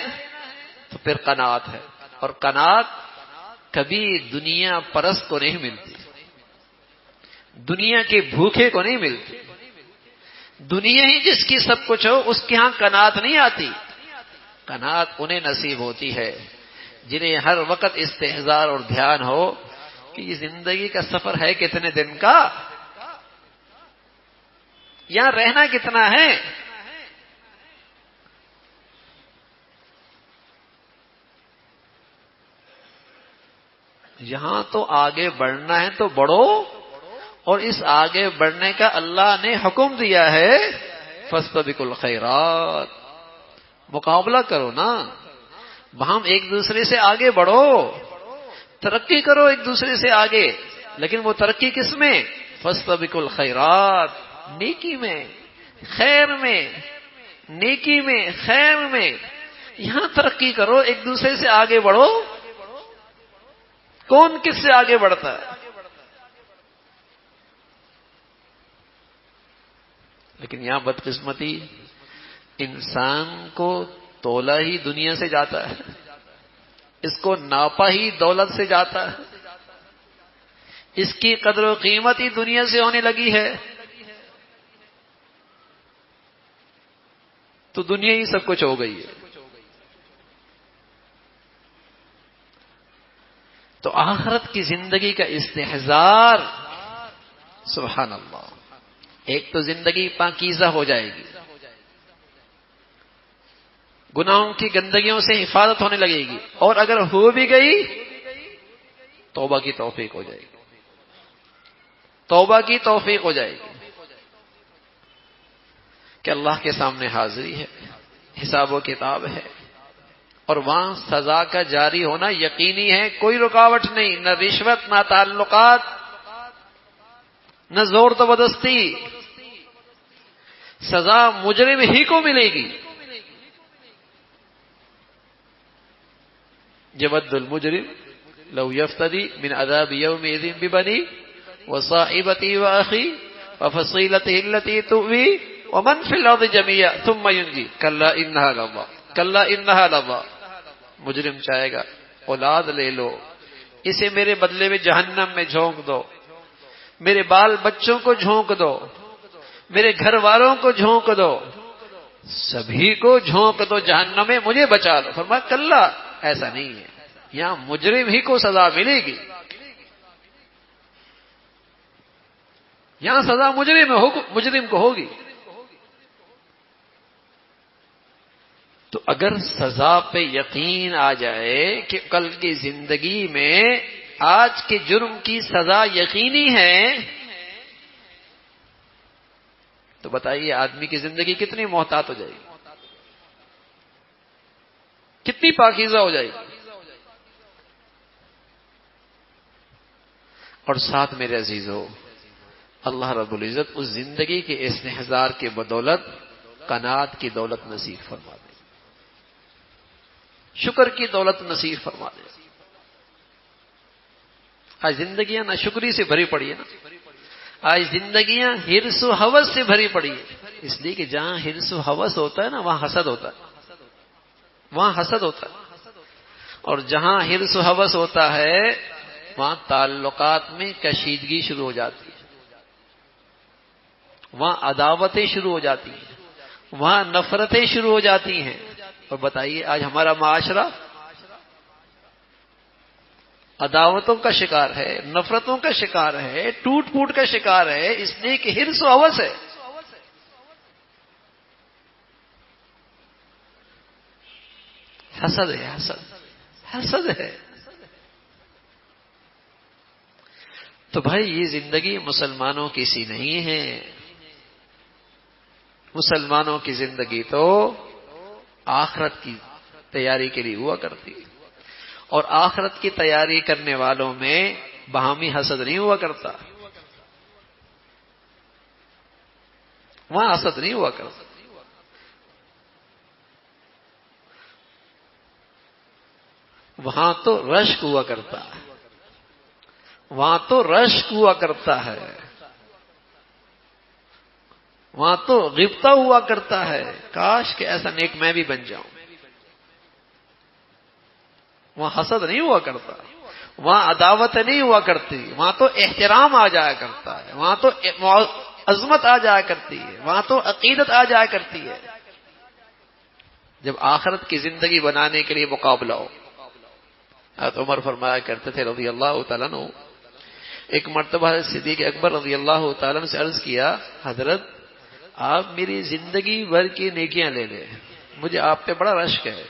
تو پھر قناعت ہے۔ اور قناعت کبھی دنیا پرست کو نہیں ملتی، دنیا کے بھوکے کو نہیں ملتی۔ دنیا ہی جس کی سب کچھ ہو اس کے ہاں قناعت نہیں آتی۔ قناعت انہیں نصیب ہوتی ہے جنہیں ہر وقت استحضار اور دھیان ہو کہ یہ زندگی کا سفر ہے کتنے دن کا، یہاں رہنا کتنا ہے۔ یہاں تو آگے بڑھنا ہے تو بڑھو، اور اس آگے بڑھنے کا اللہ نے حکم دیا ہے، فاستبقوا الخیرات، مقابلہ کرو نا، ہم ایک دوسرے سے آگے بڑھو، ترقی کرو ایک دوسرے سے آگے، لیکن وہ ترقی کس میں؟ فاستبقوا الخیرات، نیکی میں، خیر میں، نیکی میں، خیر میں، یہاں ترقی کرو، ایک دوسرے سے آگے بڑھو۔ کون کس سے آگے بڑھتا ہے؟ لیکن یہاں بدقسمتی، انسان کو تولا ہی دنیا سے جاتا ہے، اس کو ناپا ہی دولت سے جاتا ہے، اس کی قدر و قیمت ہی دنیا سے ہونے لگی ہے، تو دنیا ہی سب کچھ ہو گئی ہے۔ تو آخرت کی زندگی کا استحضار، سبحان اللہ، ایک تو زندگی پاکیزہ ہو جائے گی، گناہوں کی گندگیوں سے حفاظت ہونے لگے گی، اور اگر ہو بھی گئی توبہ کی توفیق ہو جائے گی، توبہ کی توفیق ہو جائے گی کہ اللہ کے سامنے حاضری ہے، حساب و کتاب ہے، اور وہاں سزا کا جاری ہونا یقینی ہے، کوئی رکاوٹ نہیں، نہ رشوت، نہ تعلقات، نہ زور زبردستی، سزا مجرم ہی کو ملے گی۔ یود المجرم لو یفتدی من عذاب یومئذ ببنی وصاحبتی واخی وفصیلتہ التی تؤوی ومن فی الارض جميعا ثم ینجی کلا انہا لظی، کلا انہا لظی۔ مجرم چاہے گا اولاد لے لو، اسے میرے بدلے میں جہنم میں جھونک دو، میرے بال بچوں کو جھونک دو، میرے گھر والوں کو جھونک دو، سبھی کو جھونک دو جہنم میں، مجھے بچا لو۔ فرمایا کلا، ایسا نہیں ہے، یہاں مجرم ہی کو سزا ملے گی، یہاں سزا مجرم کو ہوگی۔ تو اگر سزا پہ یقین آ جائے کہ کل کی زندگی میں آج کے جرم کی سزا یقینی ہے، تو بتائیے آدمی کی زندگی کتنی محتاط ہو جائے گی، کتنی پاکیزہ ہو جائے گی۔ اور ساتھ میرے عزیزو، اللہ رب العزت اس زندگی کے استحضار کے بدولت قناعت کی دولت نصیب فرما دے، شکر کی دولت نصیب فرما دے۔ آج زندگیاں نہ شکری سے بھری پڑی ہے نا، آج زندگیاں ہرس و ہوس سے بھری پڑی ہے، اس لیے کہ جہاں ہرس و ہوس ہوتا ہے نا وہاں حسد ہوتا ہے، وہاں حسد ہوتا ہے، اور جہاں ہرس و ہوس ہوتا ہے وہاں تعلقات میں کشیدگی شروع ہو جاتی ہے، وہاں عداوتیں شروع ہو جاتی ہیں، وہاں نفرتیں شروع ہو جاتی ہیں۔ اور بتائیے آج ہمارا معاشرہ عداوتوں کا شکار ہے، نفرتوں کا شکار ہے، ٹوٹ پھوٹ کا شکار ہے، اس لیے کہ ہرس و ہوس ہے۔ حسد ہے، حسد ہے۔ تو بھائی یہ زندگی مسلمانوں کی سی نہیں ہے. مسلمانوں کی زندگی تو آخرت کی تیاری کے لیے ہوا کرتی ہے، اور آخرت کی تیاری کرنے والوں میں باہمی حسد نہیں ہوا کرتا. وہاں حسد نہیں ہوا کرتا. وہاں تو رشک ہوا کرتا ہے. وہاں تو رشک ہوا کرتا ہے. وہاں تو غبطہ ہوا کرتا ہے، کاش کہ ایسا نیک میں بھی بن جاؤں. وہاں حسد نہیں ہوا کرتا. وہاں عداوت نہیں ہوا کرتی. وہاں تو احترام آ جایا کرتا ہے. وہاں تو عظمت آ جایا کرتی ہے. وہاں تو عقیدت آ جایا کرتی ہے. جب آخرت کی زندگی بنانے کے لیے مقابلہ ہو. حضرت عمر فرمایا کرتے تھے رضی اللہ تعالیٰ عنہ، ایک مرتبہ صدیق اکبر رضی اللہ تعالیٰ عنہ سے عرض کیا، حضرت آپ میری زندگی بھر کی نیکیاں لے لیں، مجھے آپ پہ بڑا رشک ہے،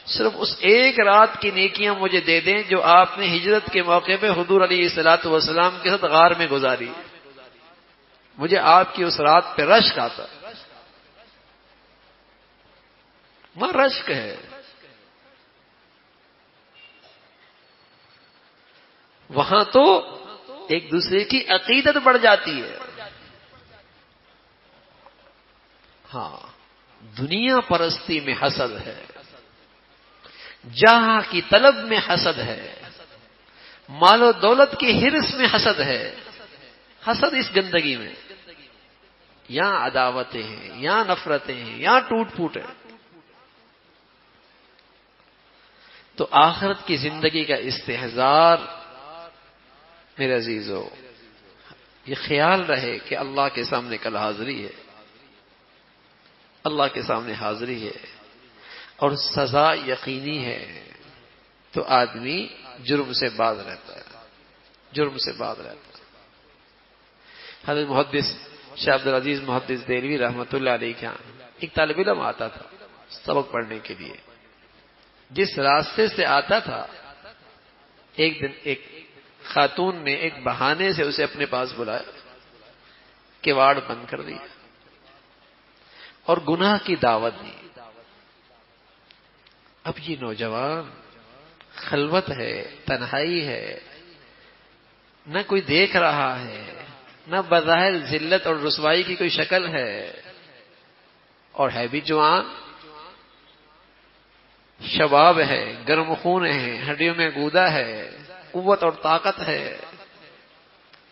صرف اس ایک رات کی نیکیاں مجھے دے دیں جو آپ نے ہجرت کے موقع پہ حضور علیہ الصلوۃ والسلام کے ساتھ غار میں گزاری. مجھے آپ کی اس رات پہ رشک آتا. وہاں رشک ہے. وہاں تو ایک دوسرے کی عقیدت بڑھ جاتی ہے. ہاں، دنیا پرستی میں حسد ہے، جہاں کی طلب میں حسد ہے، مال و دولت کی حرص میں حسد ہے. حسد اس گندگی میں، یہاں عداوتیں ہیں، یہاں نفرتیں ہیں، یہاں ٹوٹ پھوٹ ہے. تو آخرت کی زندگی کا استحضار میرے عزیزو، یہ خیال رہے کہ اللہ کے سامنے کل حاضری ہے. اللہ کے سامنے حاضری ہے اور سزا یقینی ہے. تو آدمی جرم سے باز رہتا ہے. جرم سے باز رہتا ہے. حضرت محدث شیخ عبدالعزیز محدث دہلوی رحمۃ اللہ علیہ کے یہاں ایک طالب علم آتا تھا سبق پڑھنے کے لیے. جس راستے سے آتا تھا، ایک دن ایک خاتون نے ایک بہانے سے اسے اپنے پاس بلایا، کواڑ بند کر دیا اور گناہ کی دعوت دی. اب یہ نوجوان خلوت ہے، تنہائی ہے، نہ کوئی دیکھ رہا ہے، نہ بظاہر ذلت اور رسوائی کی کوئی شکل ہے، اور ہے بھی جوان، شباب ہے، گرم خون ہے، ہڈیوں میں گودا ہے، قوت اور طاقت ہے.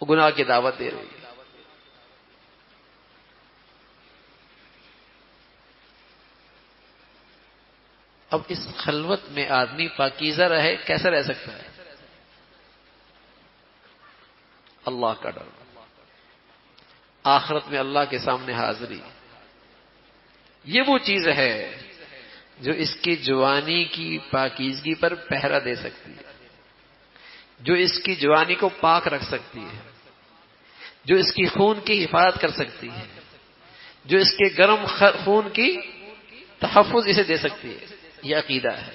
وہ گناہ کی دعوت دے رہی ہے. اب اس خلوت میں آدمی پاکیزہ رہے، کیسے رہ سکتا ہے؟ اللہ کا ڈر، آخرت میں اللہ کے سامنے حاضری، یہ وہ چیز ہے جو اس کی جوانی کی پاکیزگی پر پہرا دے سکتی ہے، جو اس کی جوانی کو پاک رکھ سکتی ہے، جو اس کی خون کی حفاظت کر سکتی ہے، جو اس کے گرم خون کی تحفظ اسے دے سکتی ہے. یہ عقیدہ ہے.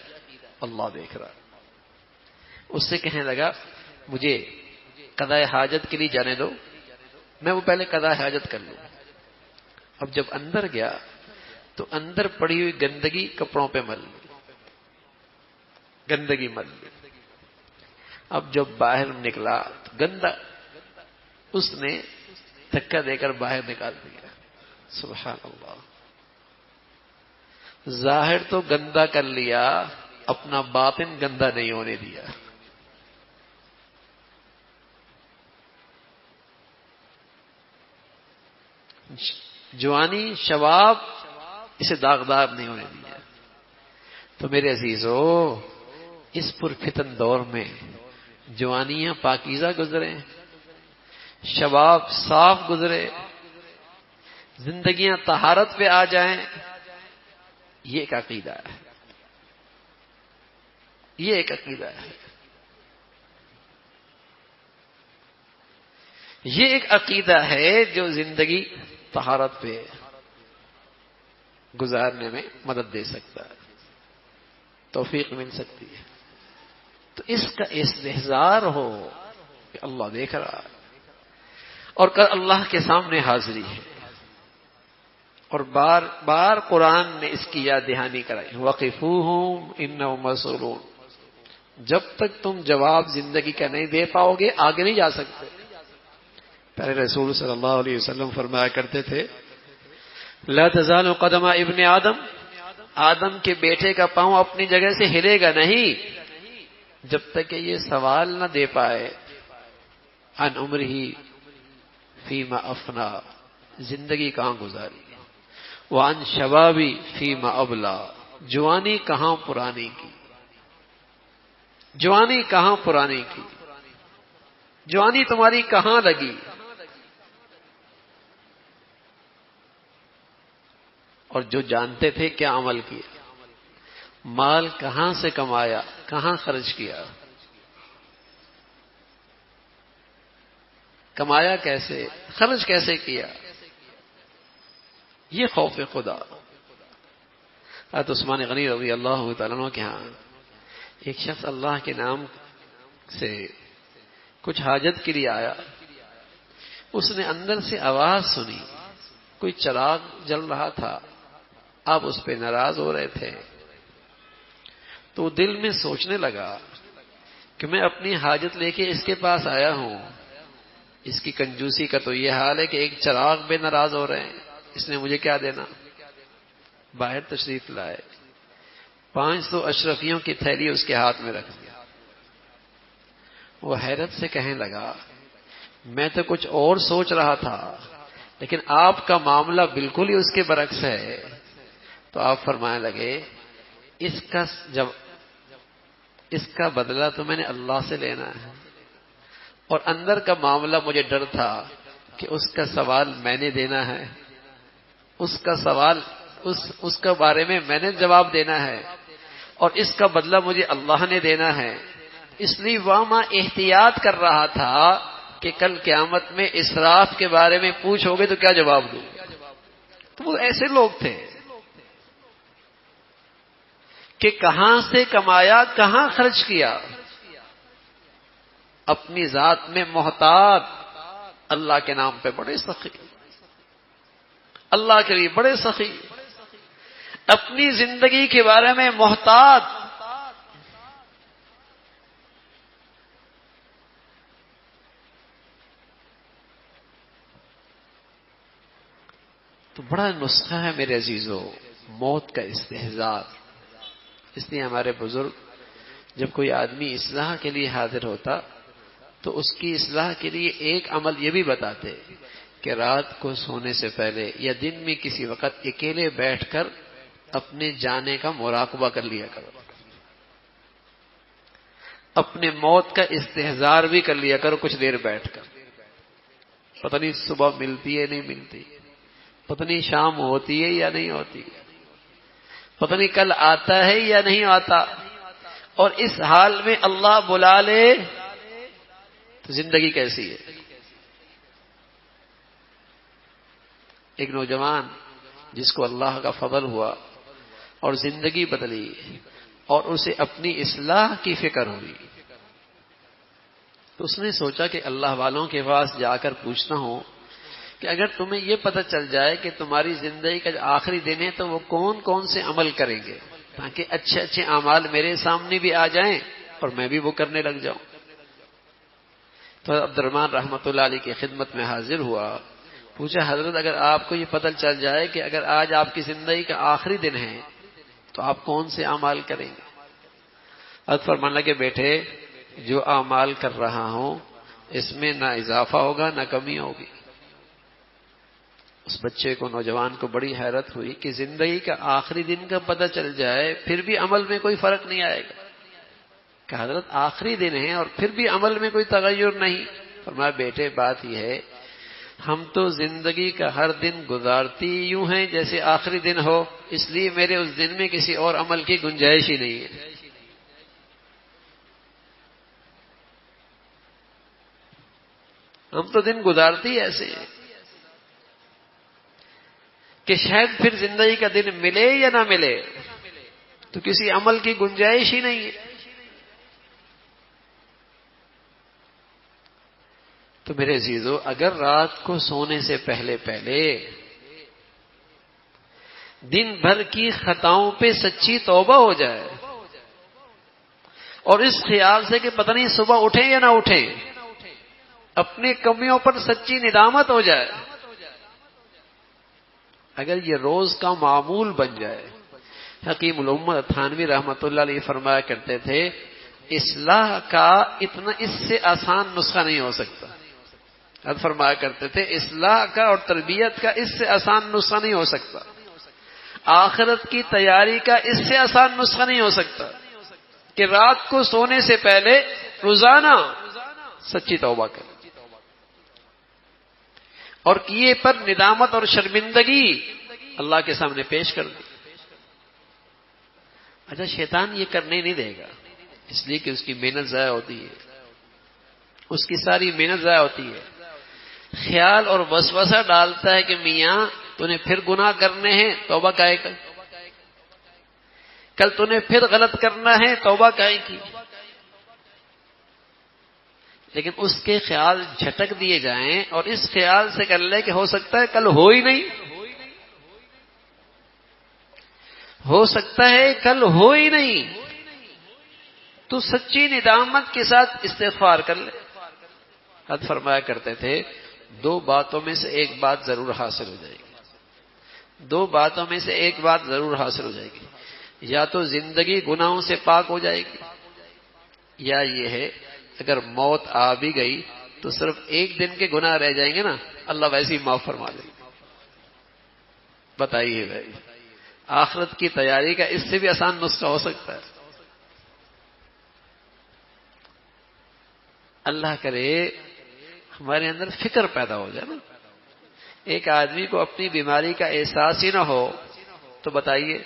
اللہ دیکھ رہا. اس سے کہنے لگا مجھے قضاء حاجت کے لیے جانے دو، میں وہ پہلے قضاء حاجت کر لوں. اب جب اندر گیا تو اندر پڑی ہوئی گندگی کپڑوں پہ مل لی، گندگی مل لی. اب جب باہر نکلا تو گندا اس نے دھکا دے کر باہر نکال دیا. سبحان اللہ. ظاہر تو گندا کر لیا، اپنا باطن گندا نہیں ہونے دیا. جوانی شباب اسے داغدار نہیں ہونے دیا. تو میرے عزیزو، اس پرفتن دور میں جوانیاں پاکیزہ گزریں، شباب صاف گزرے، زندگیاں طہارت پہ آ جائیں، یہ ایک عقیدہ ہے. یہ ایک عقیدہ ہے. یہ ایک عقیدہ ہے جو زندگی طہارت پہ گزارنے میں مدد دے سکتا ہے، توفیق مل سکتی ہے. تو اس کا استحضار ہو کہ اللہ دیکھ رہا ہے. اور کل اللہ کے سامنے حاضری ہے. اور بار بار قرآن نے اس کی یاد دہانی کرائی، وقفوہم انہم مسئولون. جب تک تم جواب زندگی کا نہیں دے پاؤ گے آگے نہیں جا سکتے. پہلے رسول صلی اللہ علیہ وسلم فرمایا کرتے تھے لا تزال قدم ابن آدم، آدم کے بیٹے کا پاؤں اپنی جگہ سے ہلے گا نہیں جب تک کہ یہ سوال نہ دے پائے عن عمرہ فیما افنا، زندگی کہاں گزاری، وعن شبابی فیما ابلا، جوانی کہاں پرانی کی، جوانی کہاں پرانی کی، جوانی تمہاری کہاں لگی. اور جو جانتے تھے کیا عمل کیا، مال کہاں سے کمایا، کہاں خرچ کیا، کمایا کیسے، خرچ کیسے کیا. یہ خوف خدا. حضرت عثمان غنی رضی اللہ تعالیٰ عنہ کے ہاں ایک شخص اللہ کے نام سے کچھ حاجت کے لیے آیا. اس نے اندر سے آواز سنی، کوئی چراغ جل رہا تھا، آپ اس پہ ناراض ہو رہے تھے. تو دل میں سوچنے لگا کہ میں اپنی حاجت لے کے اس کے پاس آیا ہوں، اس کی کنجوسی کا تو یہ حال ہے کہ ایک چراغ پہ ناراض ہو رہے ہیں، اس نے مجھے کیا دینا. باہر تشریف لائے، 500 اشرفیوں کی تھیلی اس کے ہاتھ میں رکھ دیا. وہ حیرت سے کہنے لگا میں تو کچھ اور سوچ رہا تھا لیکن آپ کا معاملہ بالکل ہی اس کے برعکس ہے. تو آپ فرمانے لگے اس کا بدلہ تو میں نے اللہ سے لینا ہے، اور اندر کا معاملہ مجھے ڈر تھا کہ اس کا سوال میں نے دینا ہے، اس کا سوال اس کا بارے میں نے جواب دینا ہے، اور اس کا بدلہ مجھے اللہ نے دینا ہے. اس لیے وہاں احتیاط کر رہا تھا کہ کل قیامت میں اسراف کے بارے میں پوچھو گے تو کیا جواب دوں. تو وہ ایسے لوگ تھے کہ کہاں سے کمایا، کہاں خرچ کیا، اپنی ذات میں محتاط، اللہ کے نام پہ بڑے سخی، اللہ کے لیے بڑے سخی، اپنی زندگی کے بارے میں محتاط. تو بڑا نسخہ ہے میرے عزیزو موت کا استحضار. اس لیے ہمارے بزرگ جب کوئی آدمی اصلاح کے لیے حاضر ہوتا تو اس کی اصلاح کے لیے ایک عمل یہ بھی بتاتے کہ رات کو سونے سے پہلے یا دن میں کسی وقت اکیلے بیٹھ کر اپنے جانے کا مراقبہ کر لیا کرو، اپنے موت کا استحضار بھی کر لیا کرو کچھ دیر بیٹھ کر. پتہ نہیں صبح ملتی ہے نہیں ملتی، پتہ نہیں شام ہوتی ہے یا نہیں ہوتی، پتہ نہیں کل آتا ہے یا نہیں آتا. اور اس حال میں اللہ بلا لے تو زندگی کیسی ہے. ایک نوجوان جس کو اللہ کا فضل ہوا اور زندگی بدلی اور اسے اپنی اصلاح کی فکر ہوئی، تو اس نے سوچا کہ اللہ والوں کے پاس جا کر پوچھتا ہوں کہ اگر تمہیں یہ پتہ چل جائے کہ تمہاری زندگی کا آخری دن ہے تو وہ کون کون سے عمل کریں گے تاکہ اچھے اچھے اعمال میرے سامنے بھی آ جائیں اور میں بھی وہ کرنے لگ جاؤں. تو عبد الرحمن رحمۃ اللہ علیہ کی خدمت میں حاضر ہوا، پوچھا حضرت اگر آپ کو یہ پتہ چل جائے کہ اگر آج آپ کی زندگی کا آخری دن ہے تو آپ کون سے اعمال کریں گے. حضرت فرمانے لگے بیٹے جو اعمال کر رہا ہوں اس میں نہ اضافہ ہوگا نہ کمی ہوگی. اس بچے کو، نوجوان کو بڑی حیرت ہوئی کہ زندگی کا آخری دن کا پتہ چل جائے پھر بھی عمل میں کوئی فرق نہیں آئے گا. کہ حضرت آخری دن ہے اور پھر بھی عمل میں کوئی تغیر نہیں. فرمایا بیٹے بات یہ ہے ہم تو زندگی کا ہر دن گزارتی یوں ہیں جیسے آخری دن ہو، اس لیے میرے اس دن میں کسی اور عمل کی گنجائش ہی نہیں ہے. ہم تو دن گزارتی ایسے ہیں کہ شاید پھر زندگی کا دن ملے یا نہ ملے تو کسی عمل کی گنجائش ہی نہیں ہے. تو میرے عزیزو، اگر رات کو سونے سے پہلے پہلے دن بھر کی خطاؤں پہ سچی توبہ ہو جائے اور اس خیال سے کہ پتہ نہیں صبح اٹھیں یا نہ اٹھیں، اپنی کمیوں پر سچی ندامت ہو جائے، اگر یہ روز کا معمول بن جائے۔ حکیم الامت تھانوی رحمۃ اللہ علیہ فرمایا کرتے تھے، اصلاح کا اتنا اس سے آسان نسخہ نہیں ہو سکتا۔ حضرت فرمایا کرتے تھے، اصلاح کا اور تربیت کا اس سے آسان نسخہ نہیں ہو سکتا، آخرت کی تیاری کا اس سے آسان نسخہ نہیں ہو سکتا کہ رات کو سونے سے پہلے روزانہ سچی توبہ کریں اور کیے پر ندامت اور شرمندگی اللہ کے سامنے پیش کر دیں۔ اچھا، شیطان یہ کرنے نہیں دے گا، اس لیے کہ اس کی محنت ضائع ہوتی ہے، اس کی ساری محنت ضائع ہوتی ہے۔ خیال اور وسوسہ ڈالتا ہے کہ میاں تو نے پھر گناہ کرنے ہیں، توبہ کائے کل، کل تو نے پھر غلط کرنا ہے، توبہ کائے کی۔ لیکن اس کے خیال جھٹک دیے جائیں اور اس خیال سے کر لے کہ ہو سکتا ہے کل ہو ہی نہیں، ہو سکتا ہے کل ہو ہی نہیں، تو سچی ندامت کے ساتھ استغفار کر لے۔ حضرت فرمایا کرتے تھے، دو باتوں میں سے ایک بات ضرور حاصل ہو جائے گی، دو باتوں میں سے ایک بات ضرور حاصل ہو جائے گی، یا تو زندگی گناہوں سے پاک ہو جائے گی، یا یہ ہے اگر موت آ بھی گئی تو صرف ایک دن کے گناہ رہ جائیں گے نا، اللہ ویسے ہی معاف فرما دے گا۔ بتائیے بھائی، آخرت کی تیاری کا اس سے بھی آسان نسخہ ہو سکتا ہے؟ اللہ کرے ہمارے اندر فکر پیدا ہو جائے نا۔ ایک آدمی کو اپنی بیماری کا احساس ہی نہ ہو تو بتائیے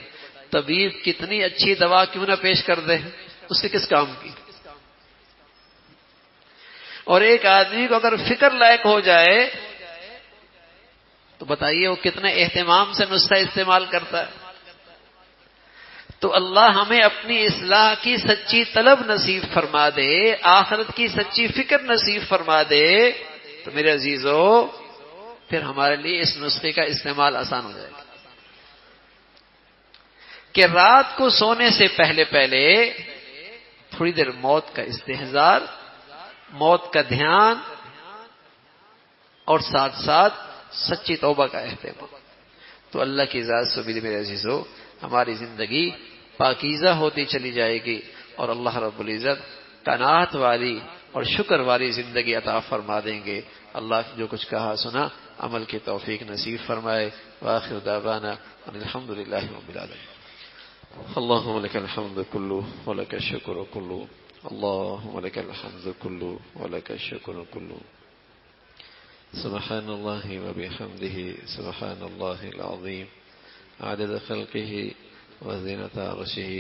طبیب کتنی اچھی دوا کیوں نہ پیش کر دے، اس سے کس کام کی؟ اور ایک آدمی کو اگر فکر لائق ہو جائے تو بتائیے وہ کتنے اہتمام سے نسخہ استعمال کرتا ہے۔ تو اللہ ہمیں اپنی اصلاح کی سچی طلب نصیب فرما دے، آخرت کی سچی فکر نصیب فرما دے، تو میرے عزیزو پھر ہمارے لیے اس نسخے کا استعمال آسان ہو جائے گا کہ رات کو سونے سے پہلے پہلے تھوڑی دیر موت کا استحضار، موت کا دھیان اور ساتھ ساتھ سچی توبہ کا اہتمام، تو اللہ کی ذات سے بھی میرے عزیزو ہماری زندگی پاکیزہ ہوتی چلی جائے گی اور اللہ رب العزت قناعت والی اور شکر والی زندگی عطا فرما دیں گے۔ اللہ جو کچھ کہا سنا عمل کی توفیق نصیب فرمائے۔ وآخر دعوانا ان الحمد للہ رب العالمین۔ اللهم لك الحمد كله ولك الشكر كله، اللهم لك الحمد كله ولك الشكر كله، سبحان الله وبحمده، سبحان الله العظيم، عدد خلقه وزنة عرشه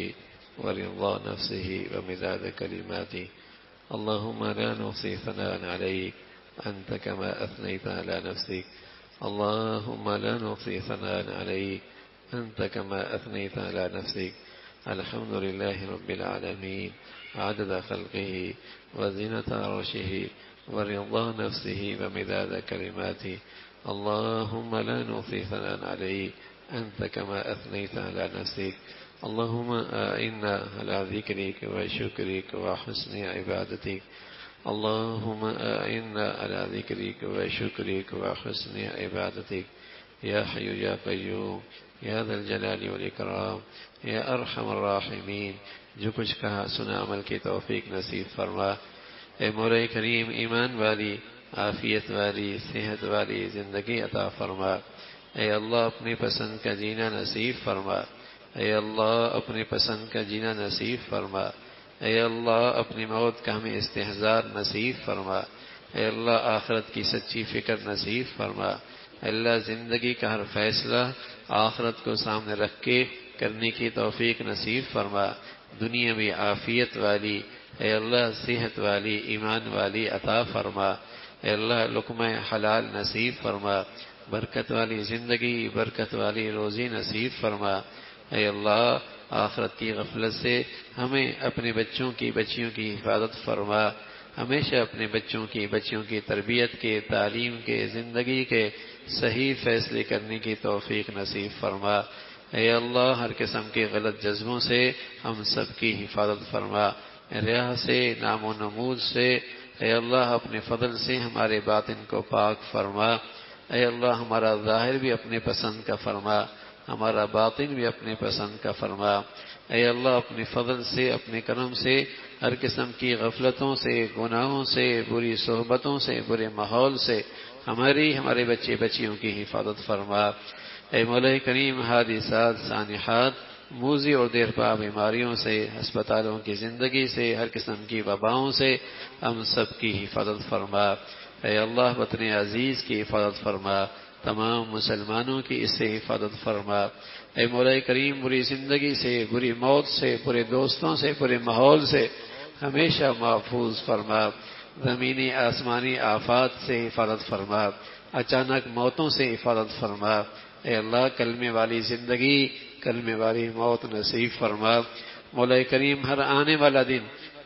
ورضا نفسه ومداد كلماته، اللهم لا نحصي ثناء عليك أنت كما أثنيت على نفسك، اللهم لا نحصي ثناء عليك أنت كما أثنيت على نفسك، الحمد لله رب العالمين، عدد خلقه وزنة عرشه ورضا نفسه ومداد كلماته، اللهم لا نحصي ثناء عليك أنت كما أثنيت على نفسك، اللهم أعنا على ذكرك وشكرك وحسن عبادتك، اللهم أعنا على ذكرك وشكرك وحسن عبادتك، يا حي يا قيوم یا ذا الجلال والاکرام، یا ارحم الراحمین۔ جو کچھ کہا سنا عمل کی توفیق نصیب فرما۔ اے مولا کریم، ایمان والی، عافیت والی، صحت والی زندگی عطا فرما۔ اے اللہ اپنی پسند کا جینا نصیب فرما۔ اے اللہ اپنی پسند کا جینا نصیب فرما۔ اے اللہ اپنی موت کا ہمیں استحضار نصیب فرما۔ اے اللہ آخرت کی سچی فکر نصیب فرما۔ اے اللہ زندگی کا ہر فیصلہ آخرت کو سامنے رکھ کے کرنے کی توفیق نصیب فرما۔ دنیا میں عافیت والی، اے اللہ صحت والی، ایمان والی عطا فرما۔ اے اللہ لقمہ حلال نصیب فرما۔ برکت والی زندگی، برکت والی روزی نصیب فرما۔ اے اللہ آخرت کی غفلت سے ہمیں اپنے بچوں کی بچیوں کی حفاظت فرما۔ ہمیشہ اپنے بچیوں کی تربیت کے، تعلیم کے، زندگی کے صحیح فیصلے کرنے کی توفیق نصیب فرما۔ اے اللہ ہر قسم کے غلط جذبوں سے ہم سب کی حفاظت فرما، ریا سے، نام و نمود سے، اے اللہ اپنے فضل سے ہمارے باطن کو پاک فرما۔ اے اللہ ہمارا ظاہر بھی اپنے پسند کا فرما، ہمارا باطن بھی اپنے پسند کا فرما۔ اے اللہ اپنے فضل سے، اپنے کرم سے ہر قسم کی غفلتوں سے، گناہوں سے، بری صحبتوں سے، برے ماحول سے ہمارے بچے بچیوں کی حفاظت فرما۔ اے مولا کریم حادثات، سانحات، موذی اور دیرپا بیماریوں سے، ہسپتالوں کی زندگی سے، ہر قسم کی وباؤں سے ہم سب کی حفاظت فرما۔ اے اللہ وطن عزیز کی حفاظت فرما، تمام مسلمانوں کی اس سے حفاظت فرما۔ اے مولا کریم بری زندگی سے، بری موت سے، برے دوستوں سے، برے ماحول سے ہمیشہ محفوظ فرما۔ زمینی آسمانی آفات سے حفاظت فرما، اچانک موتوں سے حفاظت فرما۔ اے اللہ کلمے والی زندگی، کلمے والی موت نصیب فرما۔ مولا کریم ہر آنے والا دن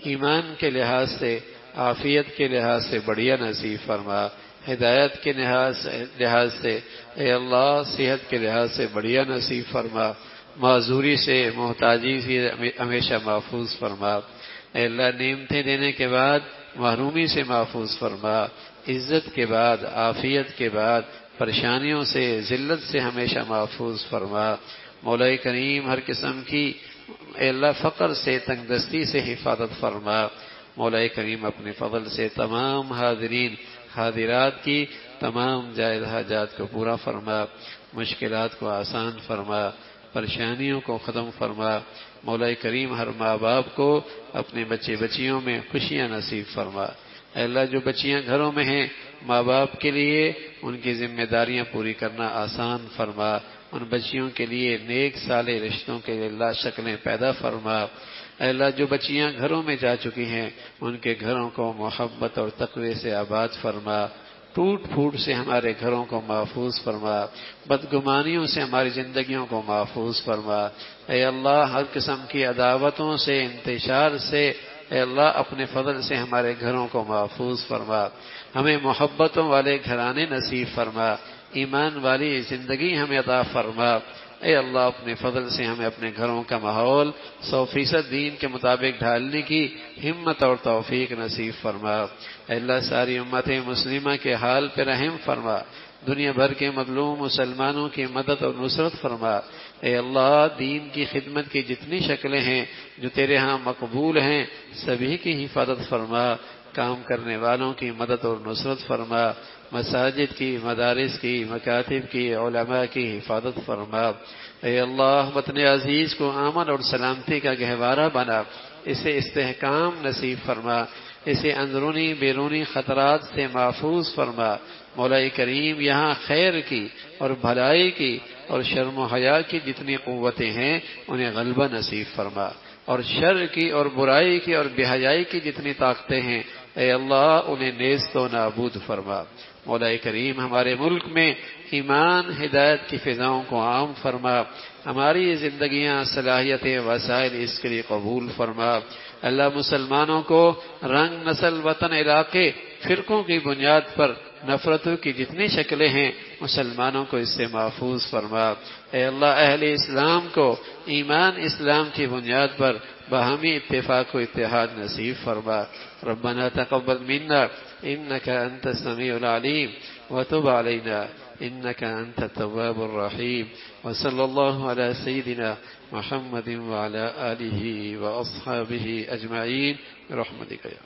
ایمان کے لحاظ سے، عافیت کے لحاظ سے بڑھیا نصیب فرما، ہدایت کے لحاظ سے اے اللہ صحت کے لحاظ سے بڑھیا نصیب فرما، معذوری سے، محتاجی سے ہمیشہ محفوظ فرما۔ اے اللہ نعمتیں دینے کے بعد محرومی سے محفوظ فرما، عزت کے بعد، عافیت کے بعد پریشانیوں سے، ذلت سے ہمیشہ محفوظ فرما۔ مولا کریم ہر قسم کی اے اللہ فقر سے، تنگ دستی سے حفاظت فرما۔ مولا کریم اپنے فضل سے تمام حاضرین حاضرات کی تمام جائز حاجات کو پورا فرما، مشکلات کو آسان فرما، پریشانیوں کو ختم فرما۔ مولا کریم ہر ماں باپ کو اپنے بچے بچیوں میں خوشیاں نصیب فرما۔ اے اللہ جو بچیاں گھروں میں ہیں ماں باپ کے لیے ان کی ذمہ داریاں پوری کرنا آسان فرما، ان بچیوں کے لیے نیک صالح رشتوں کے لیے اللہ شکلیں پیدا فرما۔ اے اللہ جو بچیاں گھروں میں جا چکی ہیں ان کے گھروں کو محبت اور تقوی سے آباد فرما، ٹوٹ پھوٹ سے ہمارے گھروں کو محفوظ فرما، بدگمانیوں سے ہماری زندگیوں کو محفوظ فرما۔ اے اللہ ہر قسم کی عداوتوں سے، انتشار سے اے اللہ اپنے فضل سے ہمارے گھروں کو محفوظ فرما، ہمیں محبتوں والے گھرانے نصیب فرما، ایمان والی زندگی ہمیں عطا فرما۔ اے اللہ اپنے فضل سے ہمیں اپنے گھروں کا ماحول 100% دین کے مطابق ڈھالنے کی ہمت اور توفیق نصیب فرما۔ اے اللہ ساری امت مسلمہ کے حال پہ رحم فرما، دنیا بھر کے مظلوم مسلمانوں کی مدد اور نصرت فرما۔ اے اللہ دین کی خدمت کی جتنی شکلیں ہیں جو تیرے ہاں مقبول ہیں سبھی کی حفاظت فرما، کام کرنے والوں کی مدد اور نصرت فرما، مساجد کی، مدارس کی، مکاتب کی، علماء کی حفاظت فرما۔ اے اللہ وطن عزیز کو امن اور سلامتی کا گہوارہ بنا، اسے استحکام نصیب فرما، اسے اندرونی بیرونی خطرات سے محفوظ فرما۔ مولا کریم یہاں خیر کی اور بھلائی کی اور شرم و حیا کی جتنی قوتیں ہیں انہیں غلبہ نصیب فرما، اور شر کی اور برائی کی اور بے حیائی کی جتنی طاقتیں ہیں اے اللہ انہیں نیست و نابود فرما۔ مولا کریم ہمارے ملک میں ایمان ہدایت کی فضاؤں کو عام فرما، ہماری زندگیاں صلاحیتیں وسائل اس کے لیے قبول فرما۔ اللہ مسلمانوں کو رنگ نسل وطن علاقے فرقوں کی بنیاد پر نفرتوں کی جتنی شکلیں ہیں مسلمانوں کو اس سے محفوظ فرما۔ اے اللہ اہل اسلام کو ایمان اسلام کی بنیاد پر باہمی اتفاق و اتحاد نصیب فرما۔ ربنا تقبل منا انك انت السميع العليم وتب علينا انك انت التواب الرحيم وصلى الله على سيدنا محمد وعلى آله واصحابه اجمعين برحمتك يا